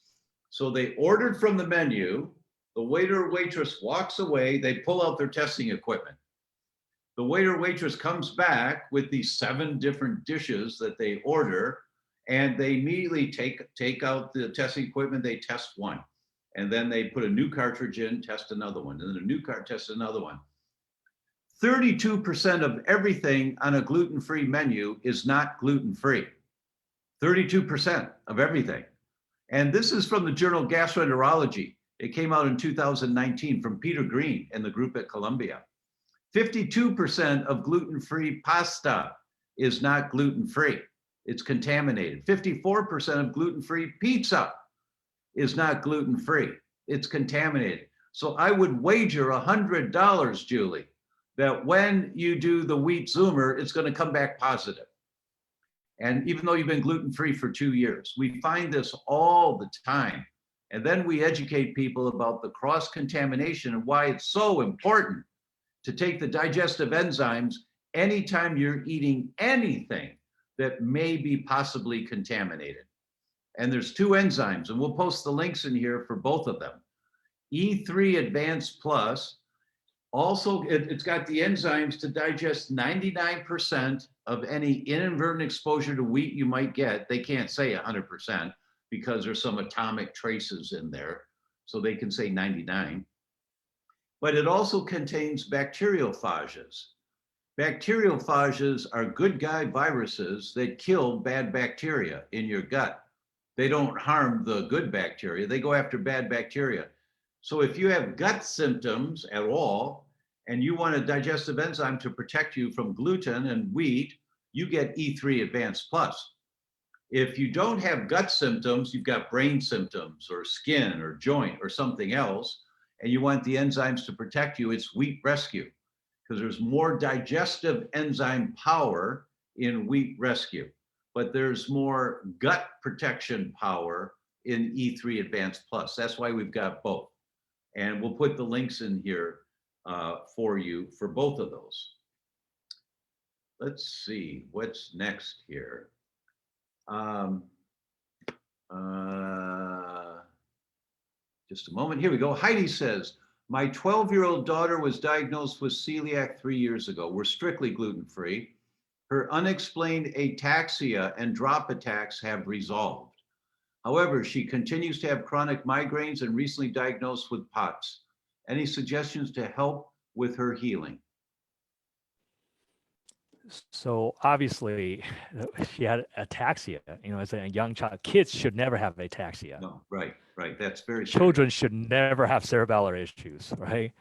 So they ordered from the menu, the waiter or waitress walks away, they pull out their testing equipment. The waiter or waitress comes back with these 7 different dishes that they order, and they immediately take out the testing equipment, they test one. And then they put a new cartridge in, test another one, and then a new test another one. 32% of everything on a gluten-free menu is not gluten-free. 32% of everything. And this is from the journal Gastroenterology. It came out in 2019 from Peter Green and the group at Columbia. 52% of gluten-free pasta is not gluten-free. It's contaminated. 54% of gluten-free pizza is not gluten-free. It's contaminated. So I would wager $100, Julie, that when you do the wheat zoomer, it's going to come back positive. And even though you've been gluten-free for 2 years, we find this all the time. And then we educate people about the cross-contamination and why it's so important to take the digestive enzymes anytime you're eating anything that may be possibly contaminated. And there's 2 enzymes, and we'll post the links in here for both of them. E3 Advanced Plus, also it's got the enzymes to digest 99% of any inadvertent exposure to wheat you might get. They can't say 100% because there's some atomic traces in there, so they can say 99. But it also contains bacteriophages. Bacteriophages are good guy viruses that kill bad bacteria in your gut. They don't harm the good bacteria, they go after bad bacteria. So if you have gut symptoms at all, and you want a digestive enzyme to protect you from gluten and wheat, you get E3 Advanced Plus. If you don't have gut symptoms, you've got brain symptoms or skin or joint or something else, and you want the enzymes to protect you, it's Wheat Rescue, because there's more digestive enzyme power in Wheat Rescue, but there's more gut protection power in E3 Advanced Plus. That's why we've got both. And we'll put the links in here for you for both of those. Let's see what's next here. Just a moment. Here we go. Heidi says, my 12-year-old daughter was diagnosed with celiac 3 years ago. We're strictly gluten-free. Her unexplained ataxia and drop attacks have resolved. However, she continues to have chronic migraines and recently diagnosed with POTS. Any suggestions to help with her healing? So obviously, she had ataxia. As a young child, kids should never have ataxia. No, right. That's very Children should never have cerebellar issues, right?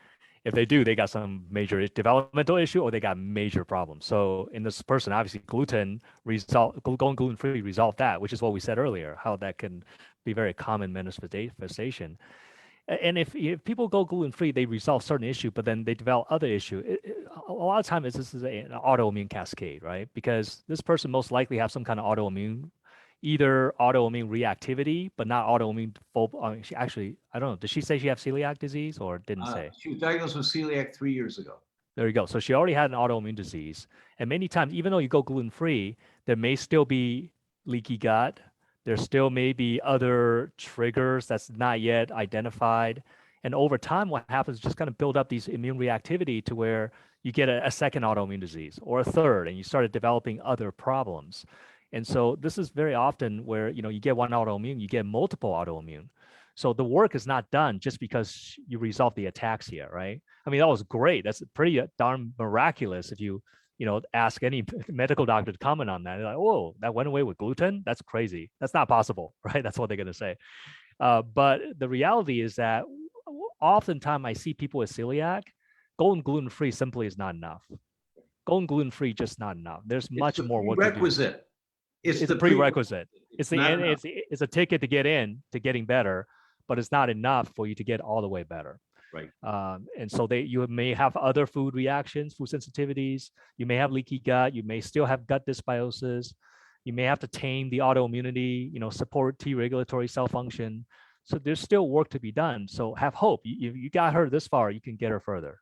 If they do, they got some major developmental issue or they got major problems. So in this person, obviously, going gluten-free resolved that, which is what we said earlier, how that can be very common manifestation. And if people go gluten-free, they resolve certain issue, but then they develop other issue. A lot of times, this is an autoimmune cascade, right? Because this person most likely have some kind of autoimmune either autoimmune reactivity, but not autoimmune she actually, I don't know, did she say she have celiac disease or didn't say? She was diagnosed with celiac 3 years ago. There you go. So she already had an autoimmune disease. And many times, even though you go gluten-free, there may still be leaky gut. There still may be other triggers that's not yet identified. And over time, what happens is just kind of build up these immune reactivity to where you get a second autoimmune disease or a third, and you started developing other problems. And so this is very often where, you get one autoimmune, you get multiple autoimmune. So the work is not done just because you resolve the ataxia, right? I mean, that was great. That's pretty darn miraculous if you, ask any medical doctor to comment on that. They're like, oh, that went away with gluten? That's crazy. That's not possible, right? That's what they're going to say. But the reality is that oftentimes I see people with celiac, going gluten-free simply is not enough. Going gluten-free just not enough. There's much more work to do. Prerequisite. It's the prerequisite. It's a ticket to get in to getting better, but it's not enough for you to get all the way better. Right. And so you may have other food reactions, food sensitivities. You may have leaky gut. You may still have gut dysbiosis. You may have to tame the autoimmunity, support T regulatory cell function. So there's still work to be done. So have hope. You got her this far, you can get her further.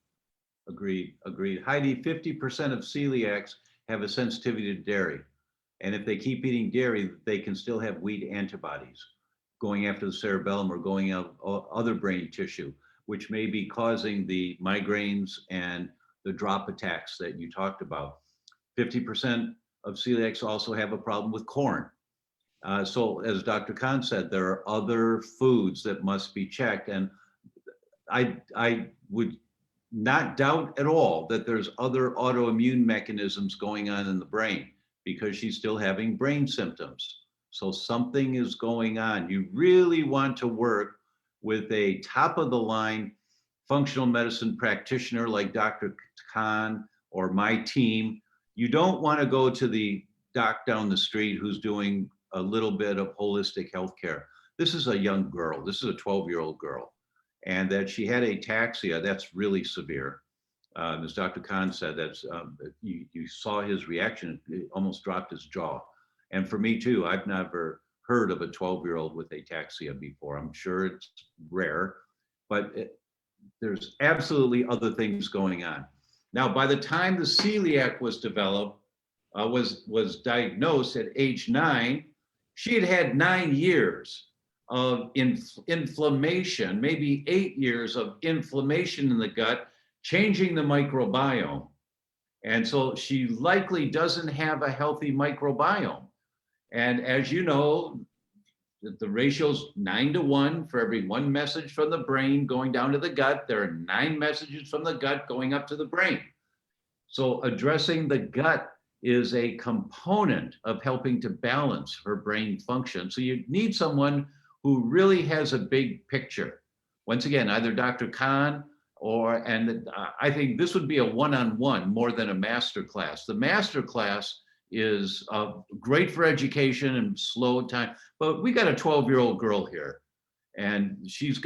Agreed. Heidi, 50% of celiacs have a sensitivity to dairy. And if they keep eating dairy, they can still have wheat antibodies going after the cerebellum or going out other brain tissue, which may be causing the migraines and the drop attacks that you talked about. 50% of celiacs also have a problem with corn. So as Dr. Khan said, there are other foods that must be checked. And I would not doubt at all that there's other autoimmune mechanisms going on in the brain because she's still having brain symptoms. So something is going on. You really want to work with a top of the line functional medicine practitioner like Dr. Khan or my team. You don't want to go to the doc down the street who's doing a little bit of holistic healthcare. This is a young girl. This is a 12-year-old girl. And that she had ataxia, that's really severe. As Dr. Khan said, that's you saw his reaction, it almost dropped his jaw. And for me too, I've never heard of a 12-year-old with ataxia before. I'm sure it's rare, but there's absolutely other things going on. Now, by the time the celiac was developed, was diagnosed at age 9, she had had 9 years of inflammation, maybe 8 years of inflammation in the gut, changing the microbiome. And so she likely doesn't have a healthy microbiome. And as you know, the ratio's 9-to-1 for every 1 message from the brain going down to the gut. There are 9 messages from the gut going up to the brain. So addressing the gut is a component of helping to balance her brain function. So you need someone who really has a big picture. Once again, either Dr. Khan and I think this would be a one-on-one more than a masterclass. The masterclass is great for education and slow time, but we got a 12-year-old girl here and she's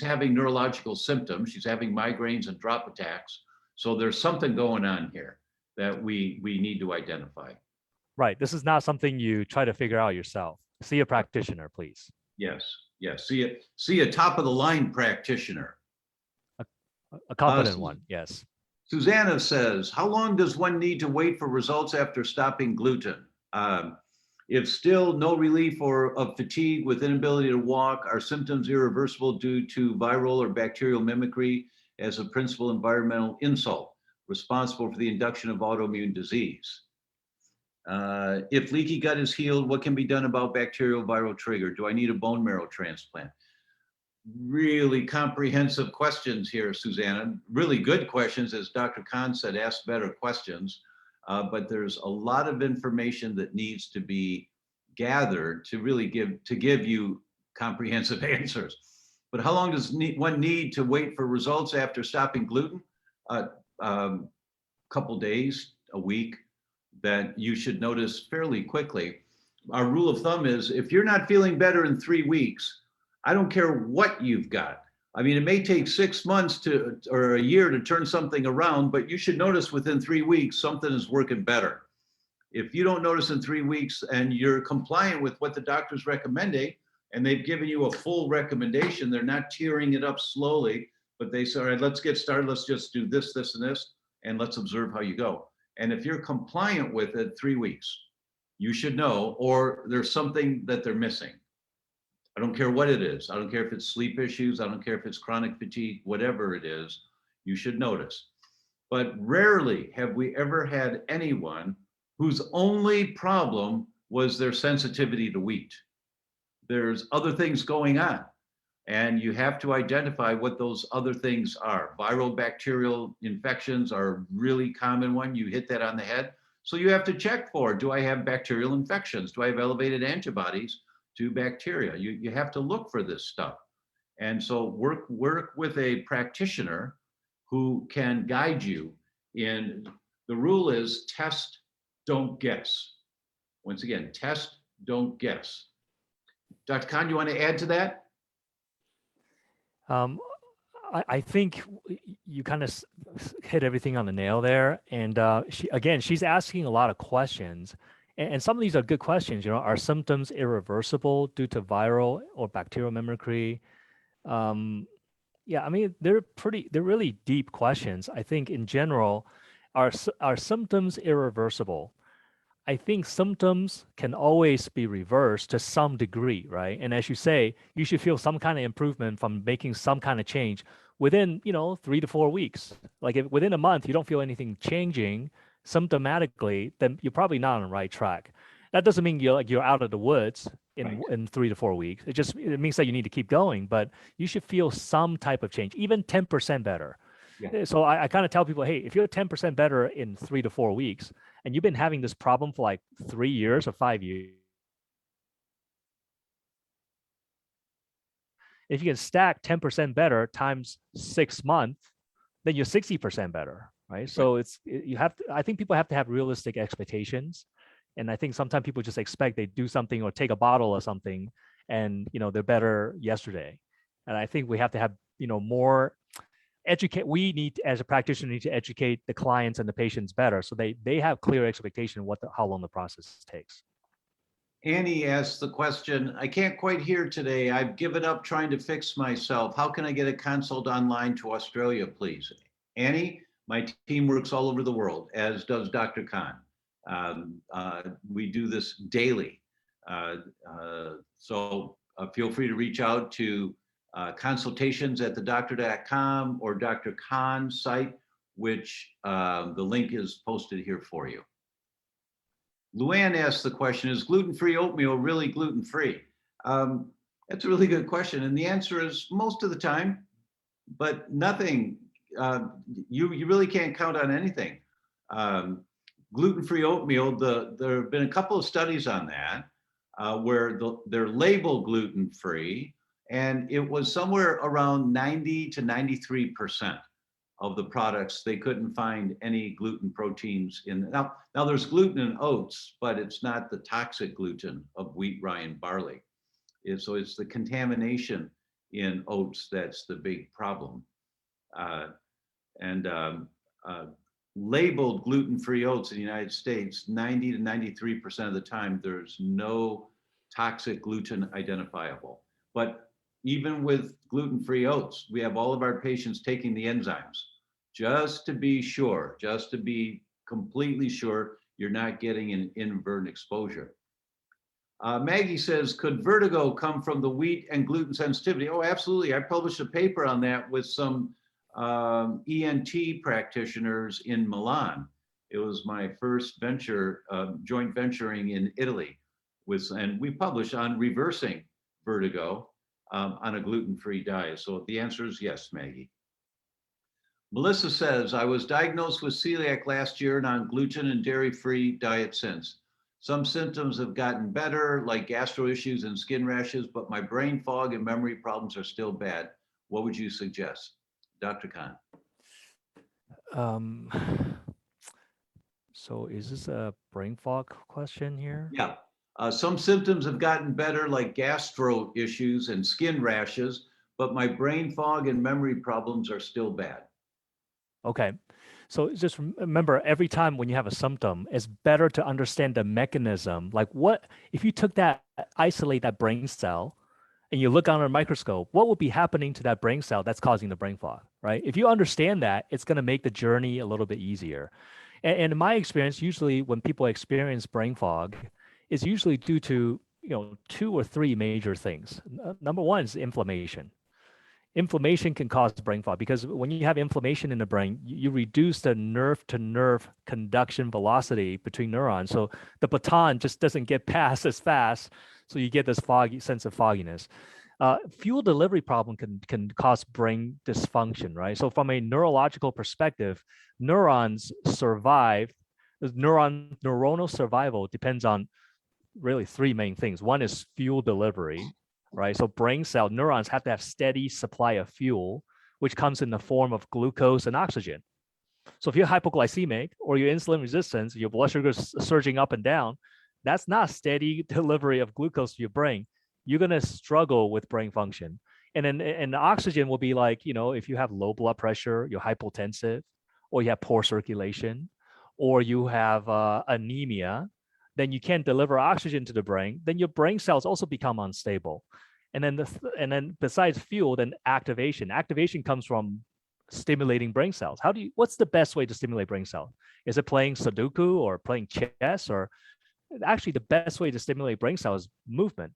having neurological symptoms. She's having migraines and drop attacks. So there's something going on here that we need to identify. Right. This is not something you try to figure out yourself. See a practitioner, please. Yes. See a top of the line practitioner. A competent one, yes. Susanna says, how long does one need to wait for results after stopping gluten? If still no relief of fatigue with inability to walk, are symptoms irreversible due to viral or bacterial mimicry as a principal environmental insult responsible for the induction of autoimmune disease? If leaky gut is healed, what can be done about bacterial viral trigger? Do I need a bone marrow transplant? Really comprehensive questions here, Susanna. Really good questions. As Dr. Khan said, ask better questions. But there's a lot of information that needs to be gathered to really give you comprehensive answers. But how long does one need to wait for results after stopping gluten? Couple days, a week, that you should notice fairly quickly. Our rule of thumb is if you're not feeling better in 3 weeks, I don't care what you've got. I mean, it may take 6 months or a year to turn something around, but you should notice within 3 weeks, something is working better. If you don't notice in 3 weeks and you're compliant with what the doctor's recommending, and they've given you a full recommendation, they're not tearing it up slowly, but they say, all right, let's get started. Let's just do this, this, and this, and let's observe how you go. And if you're compliant with it 3 weeks, you should know, or there's something that they're missing. I don't care what it is. I don't care if it's sleep issues. I don't care if it's chronic fatigue, whatever it is, you should notice. But rarely have we ever had anyone whose only problem was their sensitivity to wheat. There's other things going on, and you have to identify what those other things are. Viral bacterial infections are a really common one. You hit that on the head. So you have to check for, do I have bacterial infections? Do I have elevated antibodies to bacteria? You have to look for this stuff. And so work with a practitioner who can guide you in, the rule is test, don't guess. Once again, test, don't guess. Dr. Khan, you want to add to that? I think you kind of hit everything on the nail there. And she's asking a lot of questions. And some of these are good questions. You know, are symptoms irreversible due to viral or bacterial mimicry? Yeah, I mean, they're really deep questions. I think in general, are symptoms irreversible? I think symptoms can always be reversed to some degree, right? And as you say, you should feel some kind of improvement from making some kind of change within, 3 to 4 weeks. Like if within a month you don't feel anything changing symptomatically, then you're probably not on the right track. That doesn't mean you're out of the woods in 3 to 4 weeks. It means that you need to keep going, but you should feel some type of change, even 10% better. Yeah. So I kind of tell people, hey, if you're 10% better in 3 to 4 weeks, and you've been having this problem for like 3 years or 5 years, if you can stack 10% better times 6 months, then you're 60% better, right? So I think people have to have realistic expectations. And I think sometimes people just expect they do something or take a bottle or something and, they're better yesterday. And I think we have to have, more we need, as a practitioner, need to educate the clients and the patients better so they have clear expectation of how long the process takes. Annie asked the question, I can't quite hear today. I've given up trying to fix myself. How can I get a consult online to Australia, please? Annie, my team works all over the world, as does Dr. Khan. We do this daily. So feel free to reach out to consultations at theDr.com or Dr. Khan's site, which the link is posted here for you. Luann asked the question, is gluten-free oatmeal really gluten-free? That's a really good question. And the answer is most of the time, but nothing, you really can't count on anything. Gluten-free oatmeal, there have been a couple of studies on that where they're labeled gluten-free, and it was somewhere around 90 to 93% of the products. They couldn't find any gluten proteins in. Now there's gluten in oats, but it's not the toxic gluten of wheat, rye, and barley. So it's the contamination in oats that's the big problem. Labeled gluten-free oats in the United States, 90 to 93% of the time, there's no toxic gluten identifiable. But even with gluten-free oats, we have all of our patients taking the enzymes just to be sure, just to be completely sure you're not getting an inadvertent exposure. Maggie says, could vertigo come from the wheat and gluten sensitivity? Oh, absolutely. I published a paper on that with some ENT practitioners in Milan. It was my first venture, joint venturing in Italy, and we published on reversing vertigo on a gluten-free diet. So the answer is yes, Maggie. Melissa says, I was diagnosed with celiac last year and on gluten and dairy-free diet since. Some symptoms have gotten better, like gastro issues and skin rashes, but my brain fog and memory problems are still bad. What would you suggest? Dr. Khan. So is this a brain fog question here? Yeah. Some symptoms have gotten better, like gastro issues and skin rashes, but my brain fog and memory problems are still bad. Okay. So just remember, every time when you have a symptom, it's better to understand the mechanism. Like what, if you took that, isolate that brain cell and you look under a microscope, what will be happening to that brain cell that's causing the brain fog, right? If you understand that, it's going to make the journey a little bit easier. And in my experience, usually when people experience brain fog, it's usually due to, two or three major things. Number one is inflammation. Inflammation can cause brain fog because when you have inflammation in the brain, you reduce the nerve to nerve conduction velocity between neurons. So the baton just doesn't get passed as fast. So you get this foggy sense of fogginess. Fuel delivery problem can cause brain dysfunction, right? So from a neurological perspective, neurons survive. Neuronal survival depends on really three main things. One is fuel delivery, right? So brain cell neurons have to have steady supply of fuel, which comes in the form of glucose and oxygen. So if you're hypoglycemic or you're insulin resistant, your blood sugar is surging up and down, that's not steady delivery of glucose to your brain. You're going to struggle with brain function. And the oxygen will be like, if you have low blood pressure, you're hypotensive, or you have poor circulation, or you have anemia, then you can't deliver oxygen to the brain, then your brain cells also become unstable. And then besides fuel, then activation. Activation comes from stimulating brain cells. What's the best way to stimulate brain cells? Is it playing Sudoku or playing chess? Or actually the best way to stimulate brain cells is movement.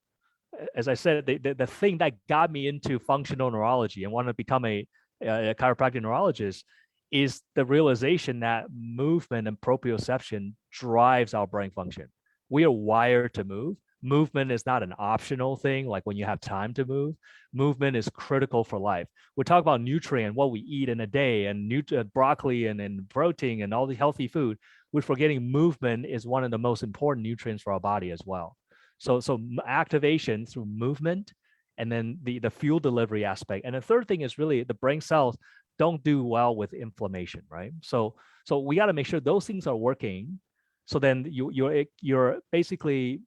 As I said, the thing that got me into functional neurology and wanted to become a chiropractic neurologist is the realization that movement and proprioception drives our brain function. We are wired to move. Movement is not an optional thing, like when you have time to move. Movement is critical for life. We talk about nutrient, what we eat in a day, and broccoli and protein and all the healthy food. We're forgetting movement is one of the most important nutrients for our body as well. So activation through movement, and then the fuel delivery aspect. And the third thing is really the brain cells don't do well with inflammation, right? So we got to make sure those things are working. So then you're basically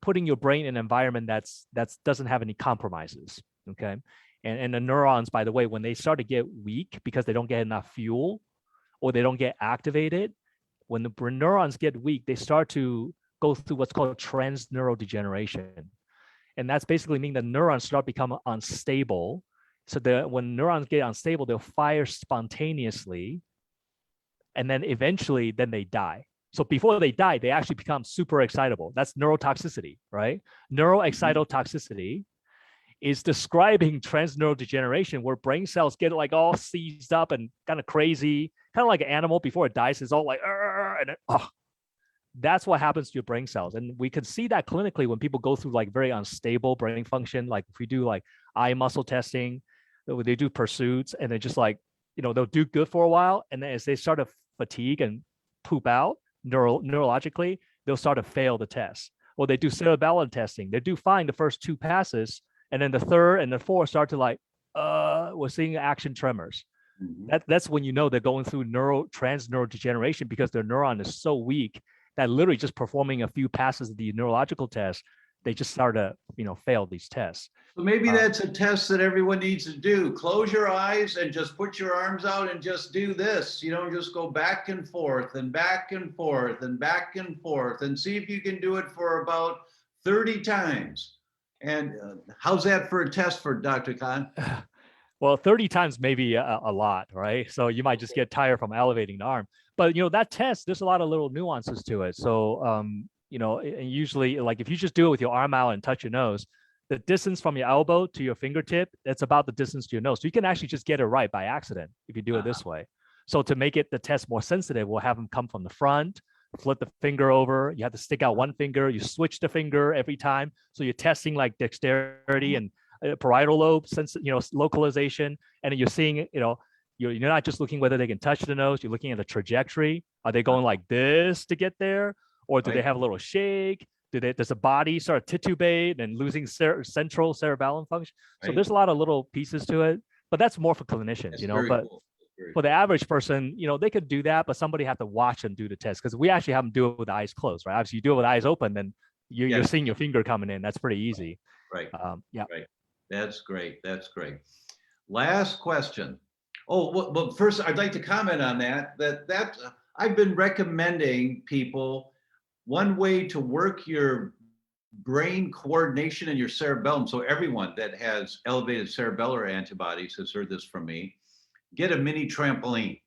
putting your brain in an environment that's doesn't have any compromises, okay? And the neurons, by the way, when they start to get weak because they don't get enough fuel or they don't get activated, when the neurons get weak, they start to go through what's called transneurodegeneration. And that's basically meaning the neurons start become unstable. So when neurons get unstable, they'll fire spontaneously. And then eventually, then they die. So before they die, they actually become super excitable. That's neurotoxicity, right? Neuroexcitotoxicity is describing transneurodegeneration, where brain cells get like all seized up and kind of crazy, kind of like an animal before it dies. It's all like, and then, that's what happens to your brain cells. And we can see that clinically when people go through like very unstable brain function. Like if we do like eye muscle testing, they do pursuits, and they just like, they'll do good for a while. And then as they start to fatigue and poop out neurologically, they'll start to fail the test. Or they do cerebellum testing. They do fine the first two passes. And then the third and the fourth start to like, we're seeing action tremors. Mm-hmm. That's when they're going through transneurodegeneration, because their neuron is so weak that literally just performing a few passes of the neurological test, they just start to, fail these tests. So maybe that's a test that everyone needs to do. Close your eyes and just put your arms out and just do this. Just go back and forth and back and forth and back and forth, and see if you can do it for about 30 times. And how's that for a test for Dr. Khan? Well, 30 times maybe a lot, right? So you might just get tired from elevating the arm. But that test, there's a lot of little nuances to it. So usually, like if you just do it with your arm out and touch your nose, the distance from your elbow to your fingertip, that's about the distance to your nose. So you can actually just get it right by accident if you do it this way. So to make the test more sensitive, we'll have them come from the front, flip the finger over. You have to stick out one finger. You switch the finger every time. So you're testing like dexterity and parietal lobe sense, localization. And then you're seeing, you're not just looking whether they can touch the nose. You're looking at the trajectory. Are they going like this to get there, or do they have a little shake? Does the body start to titubate and losing central cerebellum function? So there's a lot of little pieces to it, but that's more for clinicians, But cool. For the average person, they could do that, but somebody have to watch them do the test, because we actually have them do it with the eyes closed, right? Obviously, you do it with eyes open, then you're seeing your finger coming in. That's pretty easy. Right. Yeah. Right. That's great. That's great. Last question. Oh, well, first I'd like to comment on that. I've been recommending people one way to work your brain coordination in your cerebellum. So everyone that has elevated cerebellar antibodies has heard this from me. Get a mini trampoline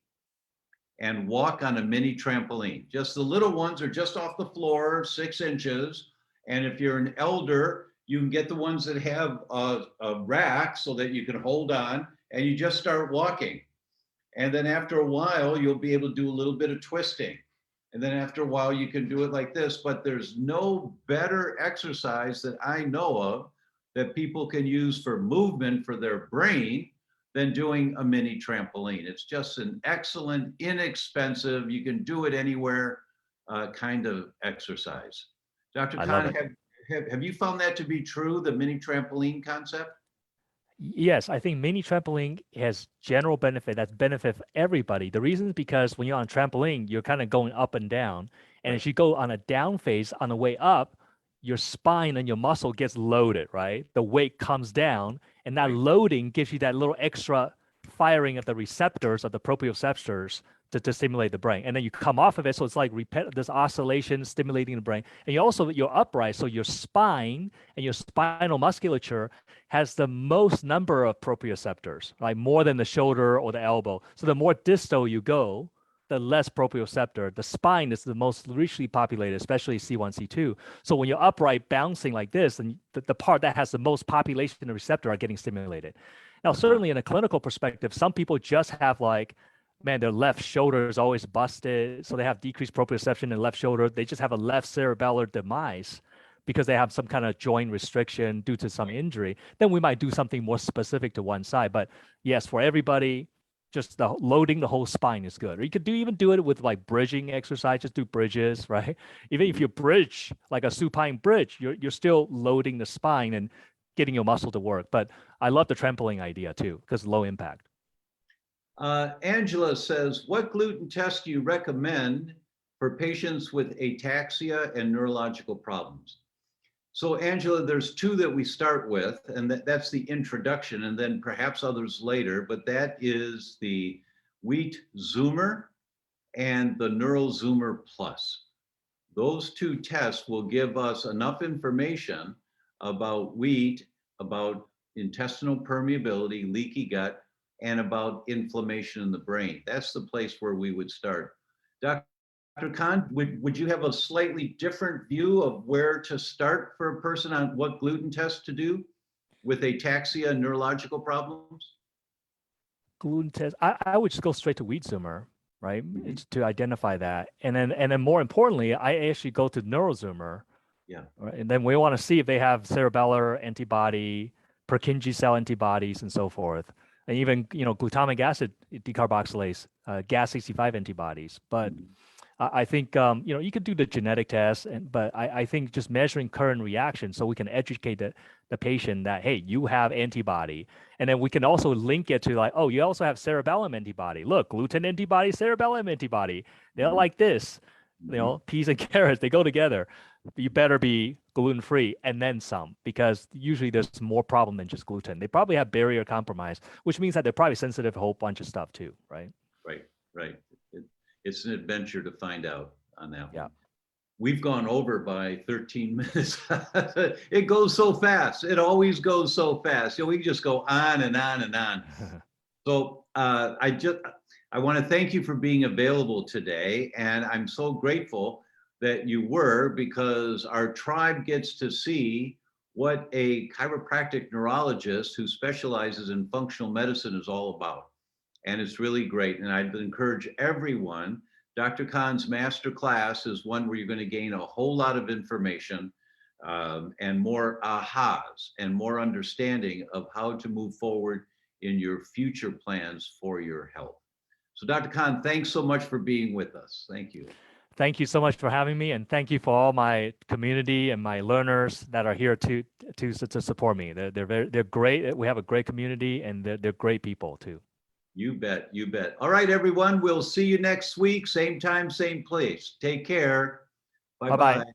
and walk on a mini trampoline. Just the little ones are just off the floor, 6 inches. And if you're an elder, you can get the ones that have a rack so that you can hold on, and you just start walking. And then after a while, you'll be able to do a little bit of twisting. And then after a while, you can do it like this. But there's no better exercise that I know of that people can use for movement for their brain than doing a mini trampoline. It's just an excellent, inexpensive, you can do it anywhere kind of exercise. Dr. I love Khan, it. have you found that to be true, the mini trampoline concept? Yes, I think mini trampoline has general benefit that's benefit for everybody. The reason is because when you're on trampoline, you're kind of going up and down. And Right. if you go on a down phase on the way up, your spine and your muscle gets loaded, right? The weight comes down, and that Right. loading gives you that little extra firing of the receptors of the proprioceptors to stimulate the brain. And then you come off of it, so it's like this oscillation stimulating the brain. And you're upright, so your spine and your spinal musculature has the most number of proprioceptors, like more than the shoulder or the elbow. So the more distal you go, the less proprioceptor. The spine is the most richly populated, especially C1, C2. So when you're upright bouncing like this, and the part that has the most population of receptor are getting stimulated. Now, certainly in a clinical perspective, some people just have like, man, their left shoulder is always busted. So they have decreased proprioception in the left shoulder. They just have a left cerebellar demise because they have some kind of joint restriction due to some injury. Then we might do something more specific to one side. But yes, for everybody, just loading the whole spine is good. Or you could even do it with like bridging exercise. Just do bridges, right? Even if you bridge like a supine bridge, you're still loading the spine and getting your muscle to work. But I love the trampoline idea too because low impact. Angela says, what gluten test do you recommend for patients with ataxia and neurological problems? So Angela, there's 2 that we start with, and that's the introduction, and then perhaps others later, but that is the Wheat Zoomer and the Neural Zoomer Plus. Those 2 tests will give us enough information about wheat, about intestinal permeability, leaky gut, and about inflammation in the brain. That's the place where we would start. Dr. Khan, would you have a slightly different view of where to start for a person on what gluten test to do with ataxia and neurological problems? Gluten test. I would just go straight to wheat zoomer, right? Mhm. It's to identify that, and then more importantly, I actually go to neural zoomer, Yeah. right? And then we want to see if they have cerebellar antibody, Purkinje cell antibodies, and so forth, and even glutamic acid decarboxylase, Gas65 antibodies. But Mhm. I think you could do the genetic test, but I think just measuring current reaction so we can educate the patient that, hey, you have antibody. And then we can also link it to like, oh, you also have cerebellum antibody. Look, gluten antibody, cerebellum antibody. They're Mhm. like this, Mhm. peas and carrots, they go together. You better be gluten-free and then some, because usually there's more problem than just gluten. They probably have barrier compromise, which means that they're probably sensitive to a whole bunch of stuff too, right? Right, right. It, it's an adventure to find out on that Yeah. one. We've gone over by 13 minutes. It goes so fast. It always goes so fast. We can just go on and on and on. So I want to thank you for being available today, and I'm so grateful that you were, because our tribe gets to see what a chiropractic neurologist who specializes in functional medicine is all about. And it's really great. And I'd encourage everyone. Dr. Khan's master class is one where you're going to gain a whole lot of information and more ahas and more understanding of how to move forward in your future plans for your health. So Dr. Khan, thanks so much for being with us. Thank you. Thank you so much for having me, and thank you for all my community and my learners that are here to support me. They're great. We have a great community, and they're great people too. You bet, you bet. All right, everyone, we'll see you next week, same time, same place. Take care. Bye bye. Bye-bye.